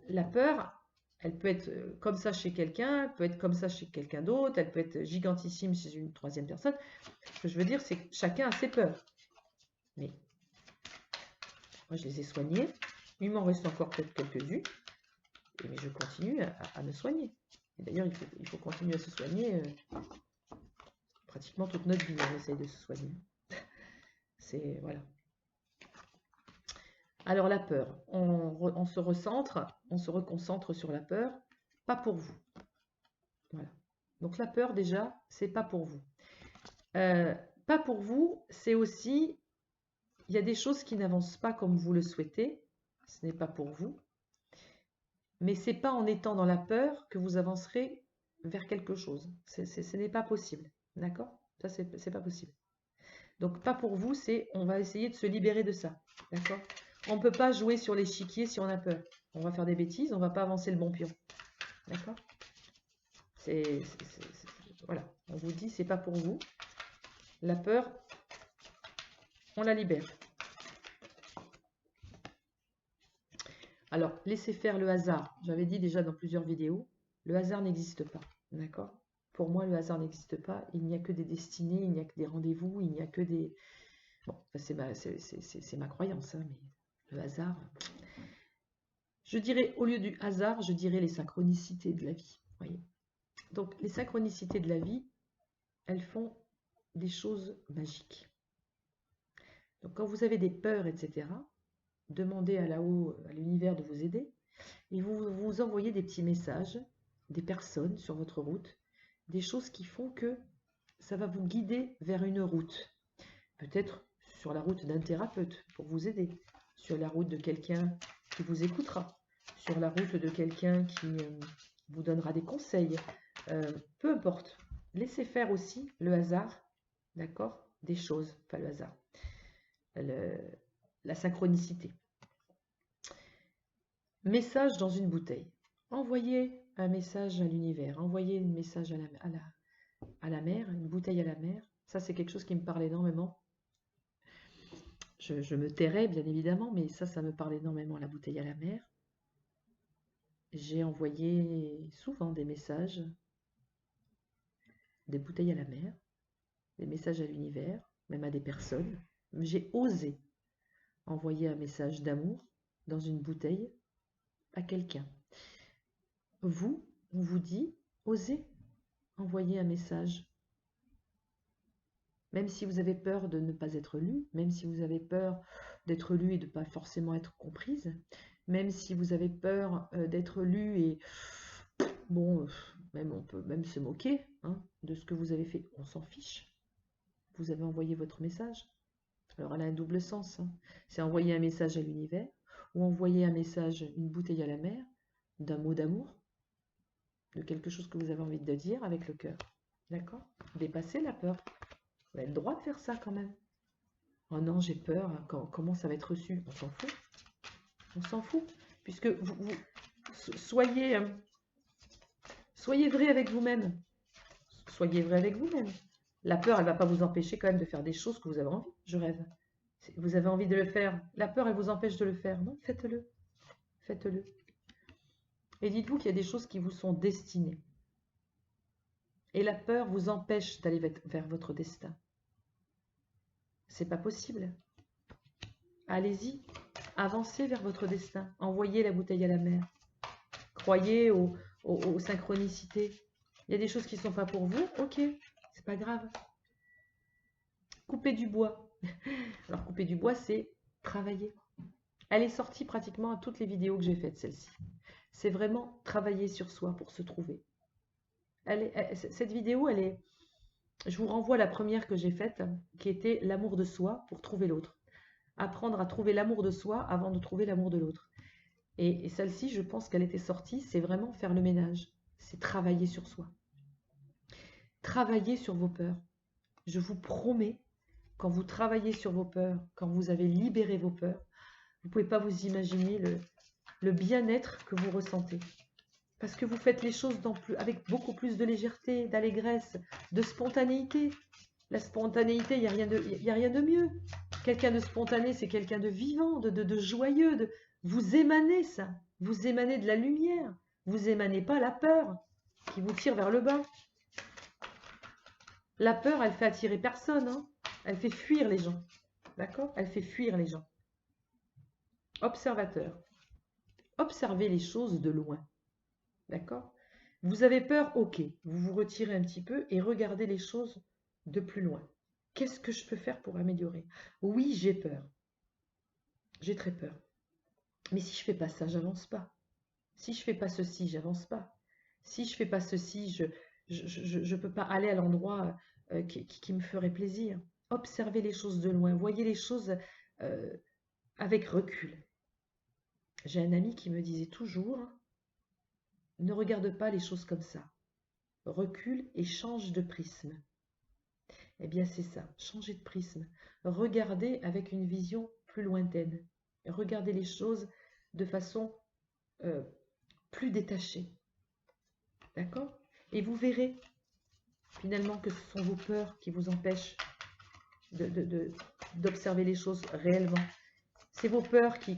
La peur, elle peut être comme ça chez quelqu'un, elle peut être comme ça chez quelqu'un d'autre, elle peut être gigantissime chez une troisième personne. Ce que je veux dire, c'est que chacun a ses peurs. Mais moi, je les ai soignées. Il m'en reste encore peut-être quelques-unes. Mais je continue à me soigner. D'ailleurs, il faut continuer à se soigner pratiquement toute notre vie. On essaye de se soigner. C'est voilà. Alors la peur, on se recentre, on se reconcentre sur la peur, pas pour vous. Voilà. Donc la peur déjà, c'est pas pour vous. Pas pour vous, c'est aussi, il y a des choses qui n'avancent pas comme vous le souhaitez, ce n'est pas pour vous. Mais c'est pas en étant dans la peur que vous avancerez vers quelque chose. Ce n'est pas possible. D'accord? Ça, c'est pas possible. Donc, pas pour vous, c'est on va essayer de se libérer de ça. D'accord? On ne peut pas jouer sur l'échiquier si on a peur. On va faire des bêtises, on ne va pas avancer le bon pion. D'accord? Voilà. On vous dit, c'est pas pour vous. La peur, on la libère. Alors, laissez faire le hasard. J'avais dit déjà dans plusieurs vidéos, le hasard n'existe pas. D'accord? Pour moi, le hasard n'existe pas. Il n'y a que des destinées, il n'y a que des rendez-vous, il n'y a que des... Bon, c'est ma croyance, hein, mais le hasard... Je dirais, au lieu du hasard, je dirais les synchronicités de la vie. Voyez. Donc, les synchronicités de la vie, elles font des choses magiques. Donc, quand vous avez des peurs, etc., demandez à là-haut, à l'univers de vous aider, et vous envoyez des petits messages, des personnes sur votre route, des choses qui font que ça va vous guider vers une route. Peut-être sur la route d'un thérapeute pour vous aider, sur la route de quelqu'un qui vous écoutera, sur la route de quelqu'un qui vous donnera des conseils. Peu importe. Laissez faire aussi le hasard, d'accord, des choses, enfin le hasard, la synchronicité. Message dans une bouteille. Envoyez un message à l'univers, envoyez un message à la mer, une bouteille à la mer. Ça, c'est quelque chose qui me parle énormément. Je me tairai, bien évidemment, mais ça me parle énormément, la bouteille à la mer. J'ai envoyé souvent des messages, des bouteilles à la mer, des messages à l'univers, même à des personnes. J'ai osé envoyer un message d'amour dans une bouteille à quelqu'un. Vous, on vous dit, osez envoyer un message. Même si vous avez peur de ne pas être lu, même si vous avez peur d'être lu et de ne pas forcément être comprise, même si vous avez peur d'être lu et bon, même on peut même se moquer hein, de ce que vous avez fait, on s'en fiche. Vous avez envoyé votre message. Alors elle a un double sens. Hein. C'est envoyer un message à l'univers ou envoyer un message, une bouteille à la mer, d'un mot d'amour, de quelque chose que vous avez envie de dire avec le cœur. D'accord? Dépassez la peur. Vous avez le droit de faire ça quand même. Oh non, j'ai peur. Comment ça va être reçu? On s'en fout. On s'en fout. Puisque vous soyez vrai avec vous-même. Soyez vrai avec vous-même. La peur, elle ne va pas vous empêcher quand même de faire des choses que vous avez envie. Je rêve. Vous avez envie de le faire. La peur, elle vous empêche de le faire. Non, faites-le. Faites-le. Et dites-vous qu'il y a des choses qui vous sont destinées. Et la peur vous empêche d'aller vers votre destin. C'est pas possible. Allez-y. Avancez vers votre destin. Envoyez la bouteille à la mer. Croyez aux synchronicités. Il y a des choses qui ne sont pas pour vous. Ok, c'est pas grave. Couper du bois. Alors, couper du bois, c'est travailler. Elle est sortie pratiquement à toutes les vidéos que j'ai faites, celle-ci. C'est vraiment travailler sur soi pour se trouver. Cette vidéo, je vous renvoie à la première que j'ai faite, qui était l'amour de soi pour trouver l'autre. Apprendre à trouver l'amour de soi avant de trouver l'amour de l'autre. Et celle-ci, je pense qu'elle était sortie, c'est vraiment faire le ménage. C'est travailler sur soi. Travailler sur vos peurs. Je vous promets, quand vous travaillez sur vos peurs, quand vous avez libéré vos peurs, vous ne pouvez pas vous imaginer le bien-être que vous ressentez. Parce que vous faites les choses avec beaucoup plus de légèreté, d'allégresse, de spontanéité. La spontanéité, il n'y a rien de mieux. Quelqu'un de spontané, c'est quelqu'un de vivant, de joyeux. Vous émanez ça. Vous émanez de la lumière. Vous émanez pas la peur qui vous tire vers le bas. La peur, elle fait attirer personne. Hein. Elle fait fuir les gens. D'accord? Elle fait fuir les gens. Observateur. Observez les choses de loin. D'accord? Vous avez peur, ok. Vous vous retirez un petit peu et regardez les choses de plus loin. Qu'est-ce que je peux faire pour améliorer? Oui, j'ai peur. J'ai très peur. Mais si je fais pas ça, j'avance pas. Si je fais pas ceci, j'avance pas. Si je fais pas ceci, je peux pas aller à l'endroit qui me ferait plaisir. Observez les choses de loin. Voyez les choses avec recul. J'ai un ami qui me disait toujours, ne regarde pas les choses comme ça. Recule et change de prisme. Eh bien, c'est ça, changer de prisme. Regardez avec une vision plus lointaine. Regardez les choses de façon plus détachée. D'accord? Et vous verrez finalement que ce sont vos peurs qui vous empêchent d'observer les choses réellement. C'est vos peurs qui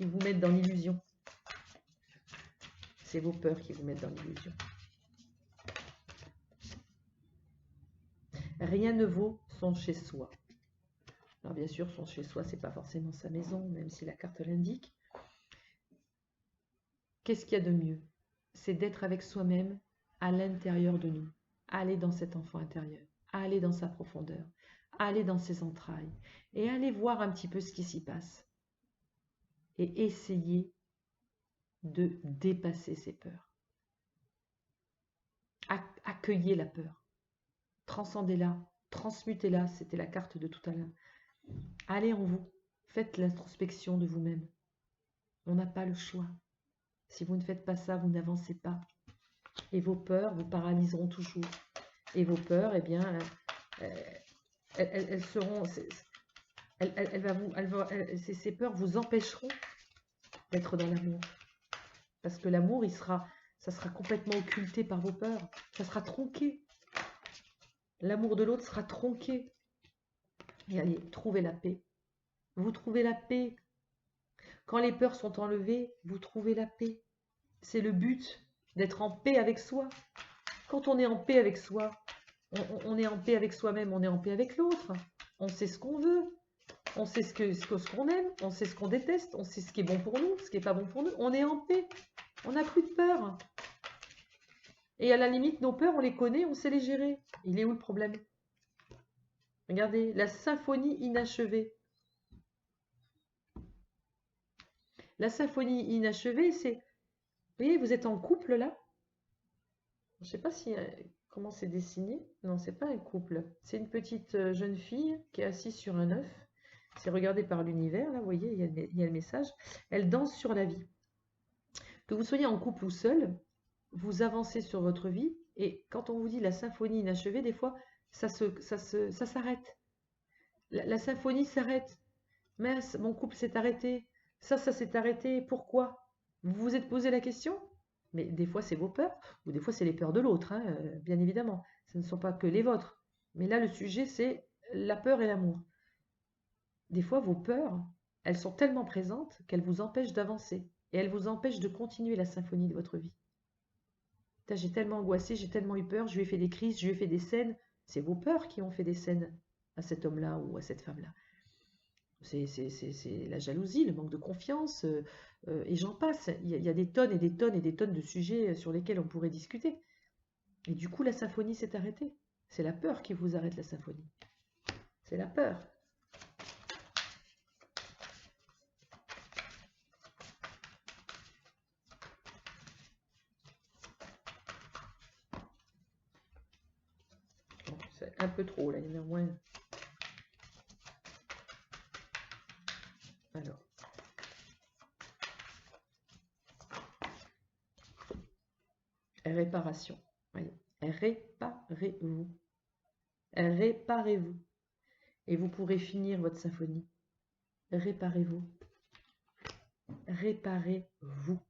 vous mettent dans l'illusion. C'est vos peurs qui vous mettent dans l'illusion. Rien ne vaut son chez-soi. Alors bien sûr, son chez-soi, c'est pas forcément sa maison, même si la carte l'indique. Qu'est-ce qu'il y a de mieux? C'est d'être avec soi-même à l'intérieur de nous. Aller dans cet enfant intérieur, aller dans sa profondeur, aller dans ses entrailles et aller voir un petit peu ce qui s'y passe. Et essayer de dépasser ses peurs. Accueillez la peur. Transcendez-la, transmutez-la, c'était la carte de tout à l'heure. Allez en vous, faites l'introspection de vous-même. On n'a pas le choix. Si vous ne faites pas ça, vous n'avancez pas. Et vos peurs vous paralyseront toujours. Et vos peurs, eh bien, elles seront... Ces peurs vous empêcheront d'être dans l'amour. Parce que l'amour, ça sera complètement occulté par vos peurs. Ça sera tronqué. L'amour de l'autre sera tronqué. Et allez, trouvez la paix. Vous trouvez la paix. Quand les peurs sont enlevées, vous trouvez la paix. C'est le but d'être en paix avec soi. Quand on est en paix avec soi, on est en paix avec soi-même, on est en paix avec l'autre. On sait ce qu'on veut. On sait ce qu'on aime, on sait ce qu'on déteste, on sait ce qui est bon pour nous, ce qui n'est pas bon pour nous. On est en paix. On n'a plus de peur. Et à la limite, nos peurs, on les connaît, on sait les gérer. Il est où le problème? Regardez, la symphonie inachevée. La symphonie inachevée, c'est... Vous voyez, vous êtes en couple là. Je ne sais pas si comment c'est dessiné. Non, c'est pas un couple. C'est une petite jeune fille qui est assise sur un œuf. C'est regardé par l'univers, là, vous voyez, il y a le message. Elle danse sur la vie. Que vous soyez en couple ou seul, vous avancez sur votre vie. Et quand on vous dit la symphonie inachevée, des fois, ça s'arrête. La symphonie s'arrête. Mince, mon couple s'est arrêté. Ça s'est arrêté. Pourquoi? Vous vous êtes posé la question? Mais des fois, c'est vos peurs, ou des fois, c'est les peurs de l'autre, hein, bien évidemment. Ce ne sont pas que les vôtres. Mais là, le sujet, c'est la peur et l'amour. Des fois, vos peurs, elles sont tellement présentes qu'elles vous empêchent d'avancer. Et elles vous empêchent de continuer la symphonie de votre vie. J'ai tellement angoissé, j'ai tellement eu peur, je lui ai fait des crises, je lui ai fait des scènes. C'est vos peurs qui ont fait des scènes à cet homme-là ou à cette femme-là. C'est la jalousie, le manque de confiance, et j'en passe. Il y a des tonnes et des tonnes et des tonnes de sujets sur lesquels on pourrait discuter. Et du coup, la symphonie s'est arrêtée. C'est la peur qui vous arrête la symphonie. C'est la peur. Bon, c'est un peu trop, là, il y en a moins. Alors. Réparation. Voyez. Réparez-vous. Réparez-vous. Et vous pourrez finir votre symphonie. Réparez-vous. Réparez-vous.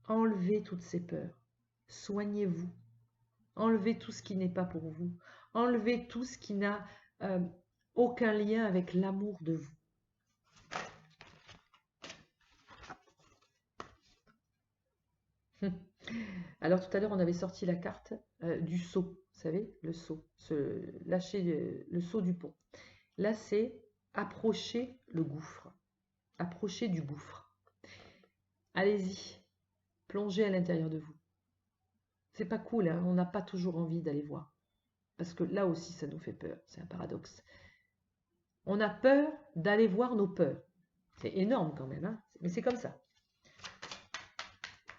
Enlevez toutes ces peurs. Soignez-vous. Enlevez tout ce qui n'est pas pour vous. Enlevez tout ce qui n'a aucun lien avec l'amour de vous. Alors tout à l'heure, on avait sorti la carte du seau. Vous savez, le seau. Lâcher le seau du pont. Là, c'est approcher le gouffre. Approcher du gouffre. Allez-y. Plongez à l'intérieur de vous. C'est pas cool, hein, on n'a pas toujours envie d'aller voir. Parce que là aussi, ça nous fait peur. C'est un paradoxe. On a peur d'aller voir nos peurs. C'est énorme quand même, hein, mais c'est comme ça.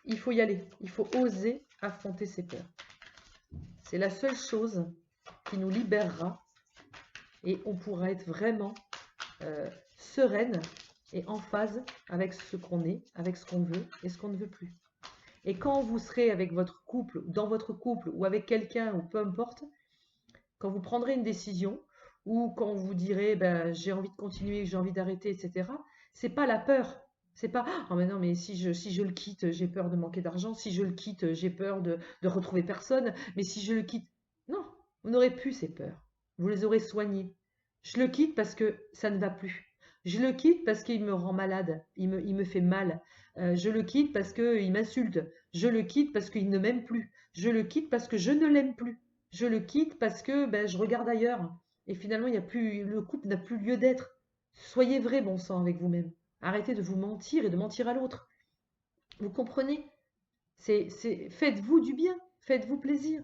Il faut y aller. Il faut oser affronter ses peurs. C'est la seule chose qui nous libérera et on pourra être vraiment sereine et en phase avec ce qu'on est, avec ce qu'on veut et ce qu'on ne veut plus. Et quand vous serez avec votre couple, dans votre couple ou avec quelqu'un ou peu importe, quand vous prendrez une décision ou quand vous direz ben, j'ai envie de continuer, j'ai envie d'arrêter, etc., c'est pas la peur. C'est pas oh mais non mais si je le quitte, j'ai peur de manquer d'argent, si je le quitte, j'ai peur de retrouver personne, mais si je le quitte. Non, vous n'aurez plus ces peurs. Vous les aurez soignées. Je le quitte parce que ça ne va plus. Je le quitte parce qu'il me rend malade, il me fait mal. Je le quitte parce qu'il m'insulte. Je le quitte parce qu'il ne m'aime plus. Je le quitte parce que je ne l'aime plus. Je le quitte parce que ben, je regarde ailleurs. Et finalement, il y a plus, le couple n'a plus lieu d'être. Soyez vrai, bon sang, avec vous-même. Arrêtez de vous mentir et de mentir à l'autre. Vous comprenez? Faites-vous du bien, faites-vous plaisir.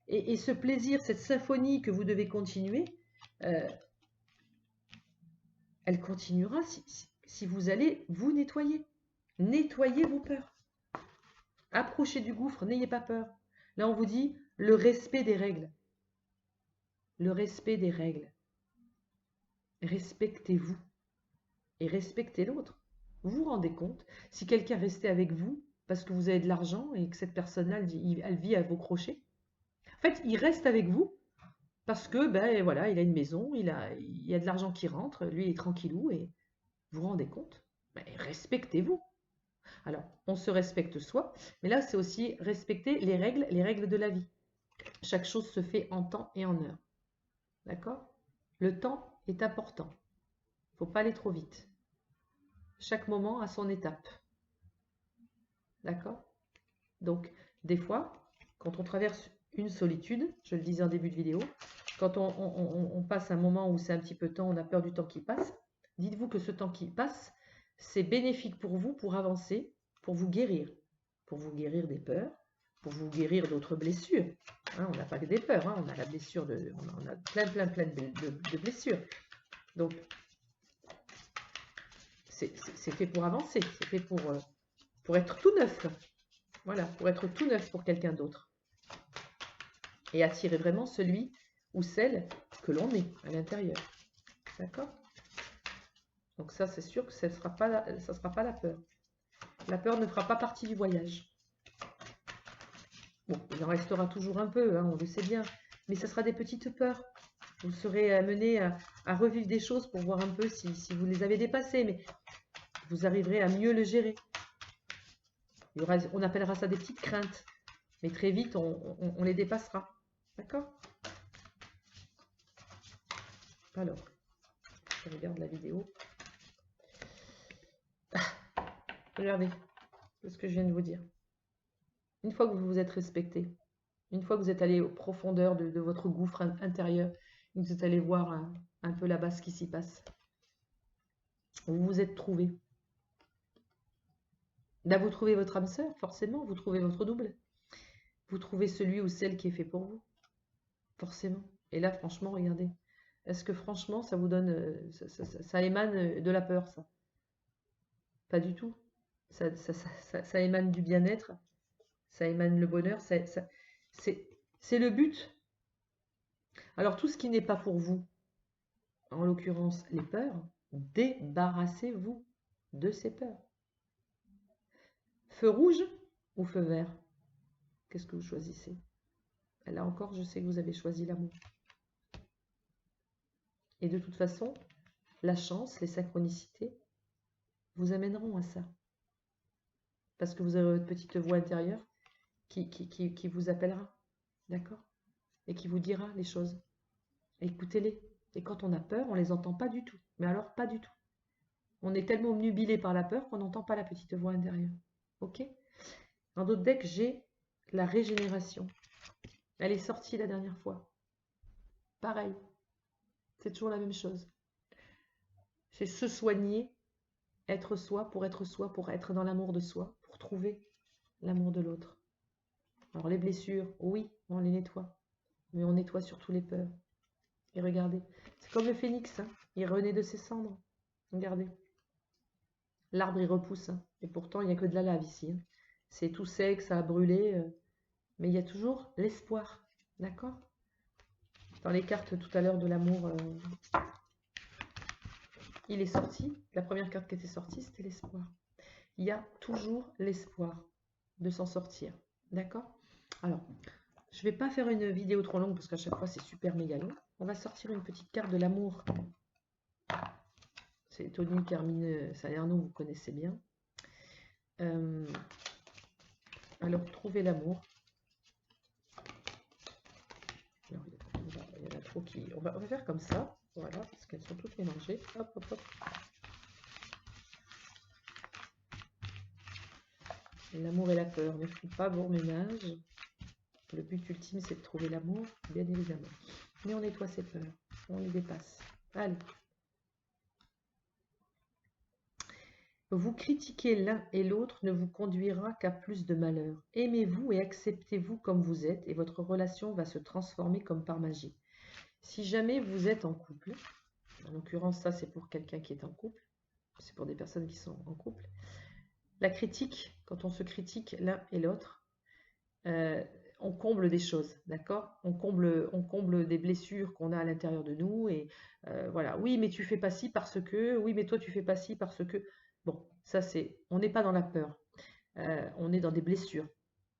Et ce plaisir, cette symphonie que vous devez continuer, euh, elle continuera si vous allez vous nettoyer. Nettoyez vos peurs. Approchez du gouffre, n'ayez pas peur. Là, on vous dit le respect des règles. Le respect des règles. Respectez-vous et respectez l'autre. Vous vous rendez compte, si quelqu'un restait avec vous parce que vous avez de l'argent et que cette personne-là, elle vit à vos crochets, en fait, il reste avec vous parce que, ben voilà, il a une maison, il y a de l'argent qui rentre, lui il est tranquillou et vous vous rendez compte? Ben, respectez-vous. Alors, on se respecte soi, mais là, c'est aussi respecter les règles de la vie. Chaque chose se fait en temps et en heure. D'accord? Le temps est important. Il ne faut pas aller trop vite. Chaque moment a son étape. D'accord? Donc, des fois, quand on traverse une solitude, je le disais en début de vidéo, quand on passe un moment où c'est un petit peu de temps, on a peur du temps qui passe, dites-vous que ce temps qui passe, c'est bénéfique pour vous, pour avancer, pour vous guérir des peurs, pour vous guérir d'autres blessures. Hein, on n'a pas que des peurs, hein, on a la blessure on a plein de blessures. Donc, c'est fait pour avancer, c'est fait pour être tout neuf. Voilà, pour être tout neuf pour quelqu'un d'autre. Et attirer vraiment celui ou celle que l'on est à l'intérieur. D'accord? Donc ça, c'est sûr que ça ne sera pas la peur. La peur ne fera pas partie du voyage. Bon, il en restera toujours un peu, hein, on le sait bien. Mais ce sera des petites peurs. Vous serez amené à revivre des choses pour voir un peu si vous les avez dépassées. Mais vous arriverez à mieux le gérer. On appellera ça des petites craintes. Mais très vite, on les dépassera. D'accord? Alors, je regarde la vidéo. Regardez ce que je viens de vous dire. Une fois que vous vous êtes respecté, une fois que vous êtes allé aux profondeurs de votre gouffre intérieur, vous êtes allé voir un peu là-bas ce qui s'y passe, vous vous êtes trouvé. Là, vous trouvez votre âme sœur, forcément, vous trouvez votre double. Vous trouvez celui ou celle qui est fait pour vous, forcément. Et là, franchement, regardez. Est-ce que franchement, ça vous donne, ça émane de la peur, ça? Pas du tout. Ça émane du bien-être, ça émane le bonheur, c'est le but. Alors, tout ce qui n'est pas pour vous, en l'occurrence les peurs, débarrassez-vous de ces peurs. Feu rouge ou feu vert? Qu'est-ce que vous choisissez? Là encore, je sais que vous avez choisi l'amour. Et de toute façon, la chance, les synchronicités vous amèneront à ça. Parce que vous avez votre petite voix intérieure qui vous appellera. D'accord? Et qui vous dira les choses. Écoutez-les. Et quand on a peur, on ne les entend pas du tout. Mais alors, pas du tout. On est tellement obnubilé par la peur qu'on n'entend pas la petite voix intérieure. Ok? Dans d'autres decks, j'ai la régénération. Elle est sortie la dernière fois. Pareil. C'est toujours la même chose. C'est se soigner, être soi, pour être dans l'amour de soi, pour trouver l'amour de l'autre. Alors les blessures, oui, on les nettoie. Mais on nettoie surtout les peurs. Et regardez, c'est comme le phénix, hein, il renaît de ses cendres. Regardez. L'arbre, il repousse. Hein, et pourtant, il n'y a que de la lave ici. Hein. C'est tout sec, ça a brûlé. Mais il y a toujours l'espoir. D'accord? Dans les cartes tout à l'heure de l'amour, il est sorti. La première carte qui était sortie, c'était l'espoir. Il y a toujours l'espoir de s'en sortir. D'accord? Alors, je ne vais pas faire une vidéo trop longue parce qu'à chaque fois, c'est super méga long. On va sortir une petite carte de l'amour. C'est Tony Carmine Salerno, vous connaissez bien. Alors, trouver l'amour. Il y en a faut qu'il... On va faire comme ça, voilà, parce qu'elles sont toutes mélangées. Hop, hop, hop. L'amour et la peur ne font pas bon ménage. Le but ultime, c'est de trouver l'amour, bien évidemment. Mais on nettoie ses peurs, on les dépasse. Allez. Vous critiquer l'un et l'autre ne vous conduira qu'à plus de malheur. Aimez-vous et acceptez-vous comme vous êtes et votre relation va se transformer comme par magie. Si jamais vous êtes en couple, en l'occurrence ça c'est pour quelqu'un qui est en couple, c'est pour des personnes qui sont en couple, la critique, quand on se critique l'un et l'autre, on comble des choses, d'accord? On comble des blessures qu'on a à l'intérieur de nous et voilà. Oui, mais tu fais pas ci parce que, oui, mais toi tu fais pas ci parce que. Bon, ça c'est, on n'est pas dans la peur, on est dans des blessures.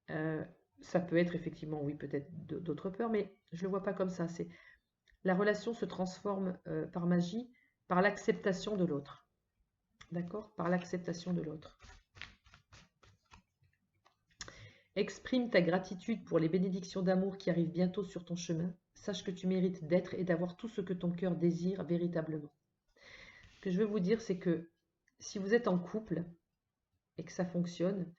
Ça peut être effectivement, oui, peut-être d'autres peurs, mais je le vois pas comme ça. C'est la relation se transforme par magie, par l'acceptation de l'autre, d'accord? Par l'acceptation de l'autre. Exprime ta gratitude pour les bénédictions d'amour qui arrivent bientôt sur ton chemin. Sache que tu mérites d'être et d'avoir tout ce que ton cœur désire véritablement. Ce que je veux vous dire, c'est que si vous êtes en couple et que ça fonctionne,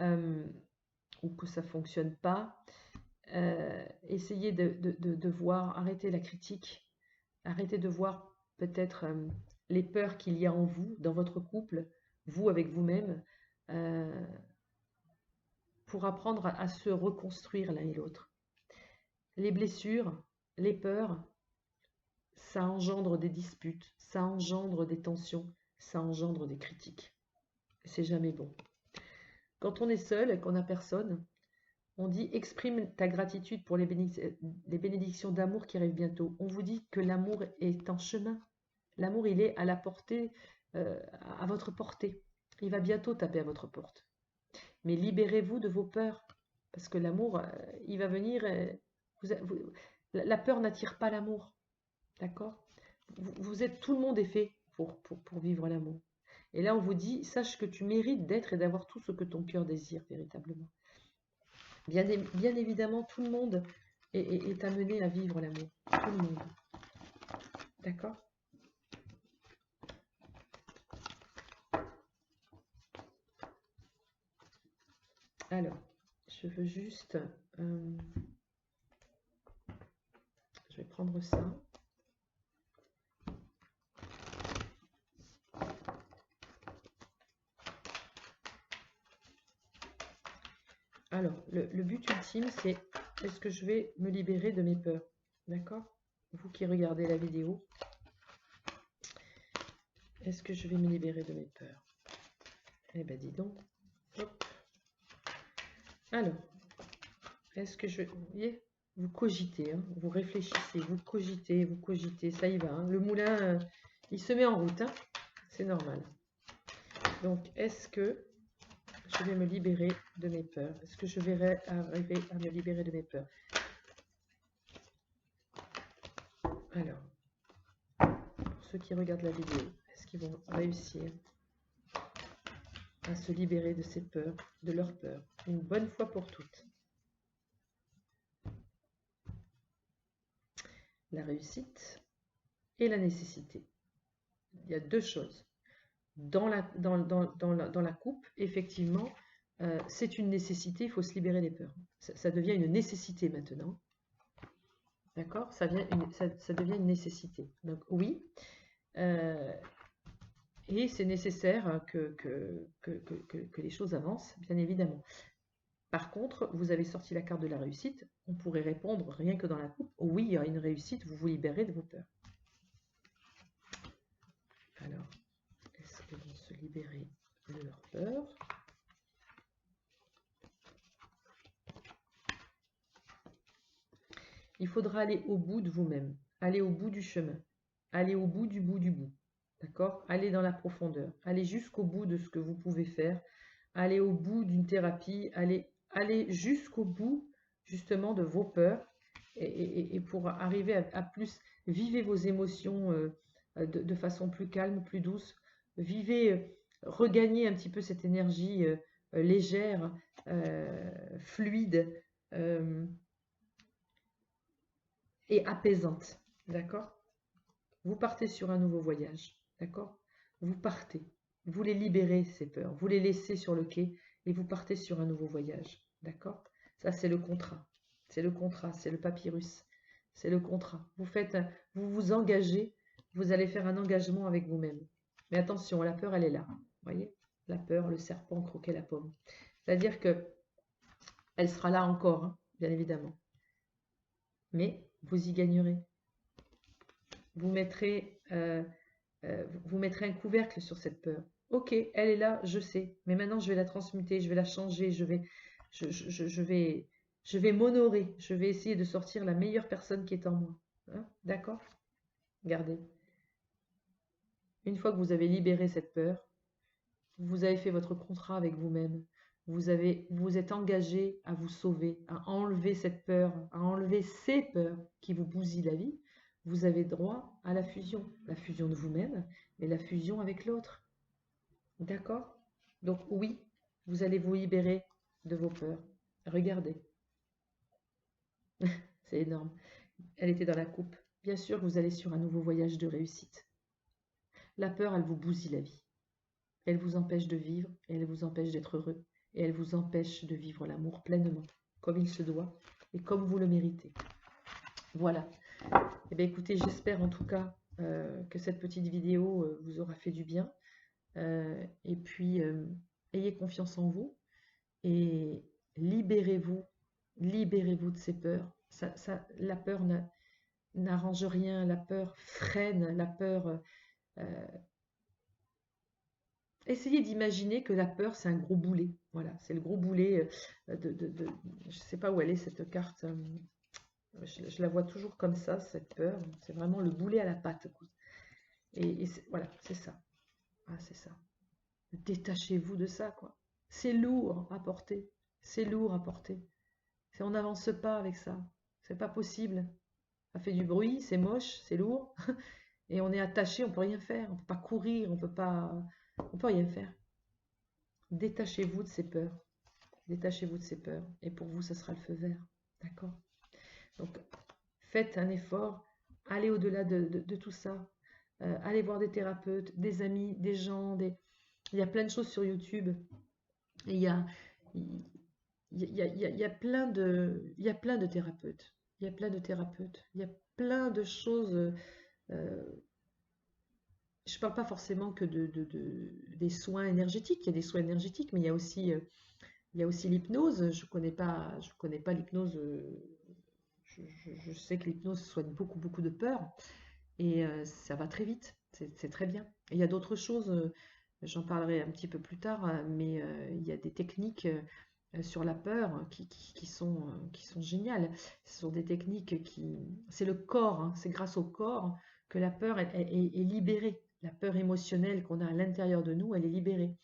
ou que ça ne fonctionne pas, essayez de voir, arrêtez la critique, arrêtez de voir peut-être les peurs qu'il y a en vous, dans votre couple, vous avec vous-même, pour apprendre à se reconstruire l'un et l'autre. Les blessures, les peurs, ça engendre des disputes, ça engendre des tensions, ça engendre des critiques. C'est jamais bon. Quand on est seul et qu'on n'a personne, on dit exprime ta gratitude pour les bénédictions d'amour qui arrivent bientôt. On vous dit que l'amour est en chemin. L'amour, il est à la portée, à votre portée. Il va bientôt taper à votre porte. Mais libérez-vous de vos peurs. Parce que l'amour, il va venir. La peur n'attire pas l'amour. D'accord? Tout le monde est fait pour vivre l'amour. Et là, on vous dit, sache que tu mérites d'être et d'avoir tout ce que ton cœur désire véritablement. Bien évidemment, tout le monde est amené à vivre l'amour. Tout le monde. D'accord? Alors, je veux juste... je vais prendre ça. Alors, le but ultime, c'est est-ce que je vais me libérer de mes peurs? D'accord? Vous qui regardez la vidéo, est-ce que je vais me libérer de mes peurs? Eh ben, dis donc. Hop. Alors, est-ce que je... Vous voyez, vous cogitez, hein, vous réfléchissez, vous cogitez, ça y va. Hein. Le moulin, il se met en route, hein, c'est normal. Donc, est-ce que je vais me libérer de mes peurs? Est-ce que je vais arriver à me libérer de mes peurs? Alors, pour ceux qui regardent la vidéo, est-ce qu'ils vont réussir à se libérer de ces peurs, de leurs peurs, une bonne fois pour toutes? La réussite et la nécessité. Il y a deux choses. Dans la coupe, effectivement, c'est une nécessité, il faut se libérer des peurs. Ça devient une nécessité maintenant. D'accord? Ça devient une nécessité. Donc oui, et c'est nécessaire que les choses avancent, bien évidemment. Par contre, vous avez sorti la carte de la réussite. On pourrait répondre, rien que dans la coupe, oui, il y a une réussite, vous vous libérez de vos peurs. Alors, est-ce qu'elles vont se libérer de leurs peurs? Il faudra aller au bout de vous-même, aller au bout du chemin, aller au bout du bout du bout. D'accord? Aller dans la profondeur, aller jusqu'au bout de ce que vous pouvez faire, aller au bout d'une thérapie, aller jusqu'au bout justement de vos peurs et pour arriver à plus vivre vos émotions de façon plus calme, plus douce, vivez, regagnez un petit peu cette énergie légère, fluide, et apaisante, d'accord? Vous partez sur un nouveau voyage, d'accord? Vous partez, vous les libérez, ces peurs, vous les laissez sur le quai et vous partez sur un nouveau voyage, d'accord? Ça, c'est le contrat. C'est le contrat, c'est le papyrus. C'est le contrat. Vous vous engagez, vous allez faire un engagement avec vous-même. Mais attention, la peur, elle est là. Vous voyez? La peur, le serpent croquait la pomme. C'est-à-dire que elle sera là encore, hein, bien évidemment. Mais vous y gagnerez. Vous mettrez, vous mettrez un couvercle sur cette peur. Ok, elle est là, je sais. Mais maintenant, je vais la transmuter, je vais la changer, je vais m'honorer. Je vais essayer de sortir la meilleure personne qui est en moi. Hein, d'accord? Regardez. Une fois que vous avez libéré cette peur, vous avez fait votre contrat avec vous-même. Vous êtes engagé à vous sauver, à enlever cette peur, à enlever ces peurs qui vous bousillent la vie. Vous avez droit à la fusion de vous-même, mais la fusion avec l'autre. D'accord? Donc oui, vous allez vous libérer de vos peurs. Regardez, c'est énorme. Elle était dans la coupe. Bien sûr, vous allez sur un nouveau voyage de réussite. La peur, elle vous bousille la vie. Elle vous empêche de vivre, et elle vous empêche d'être heureux, et elle vous empêche de vivre l'amour pleinement, comme il se doit, et comme vous le méritez. Voilà. Eh bien, écoutez, j'espère en tout cas que cette petite vidéo vous aura fait du bien. Et puis, ayez confiance en vous, et libérez-vous de ces peurs. La peur n'arrange rien, la peur freine, la peur... essayez d'imaginer que la peur, c'est un gros boulet. Voilà, c'est le gros boulet je ne sais pas où elle est cette carte. Je la vois toujours comme ça, cette peur. C'est vraiment le boulet à la patte, quoi. Et voilà, c'est ça. Ah, c'est ça. Détachez-vous de ça, quoi. C'est lourd à porter. C'est lourd à porter. On n'avance pas avec ça. C'est pas possible. Ça fait du bruit, c'est moche, c'est lourd. Et on est attaché, on peut rien faire. On peut pas courir, on peut rien faire. Détachez-vous de ces peurs. Détachez-vous de ces peurs. Et pour vous, ça sera le feu vert. D'accord? Donc, faites un effort. Allez au-delà de tout ça. Allez voir des thérapeutes, des amis, des gens. Il y a plein de choses sur YouTube. Et il y a plein de thérapeutes. Il y a plein de thérapeutes. Il y a plein de choses. Je ne parle pas forcément que des soins énergétiques. Il y a des soins énergétiques, mais il y a aussi l'hypnose. Je connais pas l'hypnose. Je sais que l'hypnose soigne beaucoup, beaucoup de peur. Et ça va très vite. C'est très bien. Et il y a d'autres choses. J'en parlerai un petit peu plus tard, mais il y a des techniques sur la peur qui sont géniales. Ce sont des techniques c'est le corps, hein, c'est grâce au corps que la peur est libérée. La peur émotionnelle qu'on a à l'intérieur de nous, elle est libérée.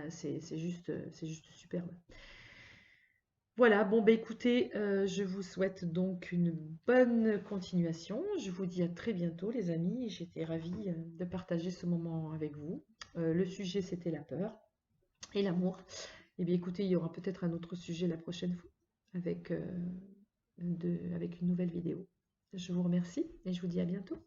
C'est juste superbe. Voilà, bon bah écoutez, je vous souhaite donc une bonne continuation. Je vous dis à très bientôt les amis. J'étais ravie de partager ce moment avec vous. Le sujet c'était la peur et l'amour. Eh bien écoutez, il y aura peut-être un autre sujet la prochaine fois avec une nouvelle vidéo. Je vous remercie et je vous dis à bientôt.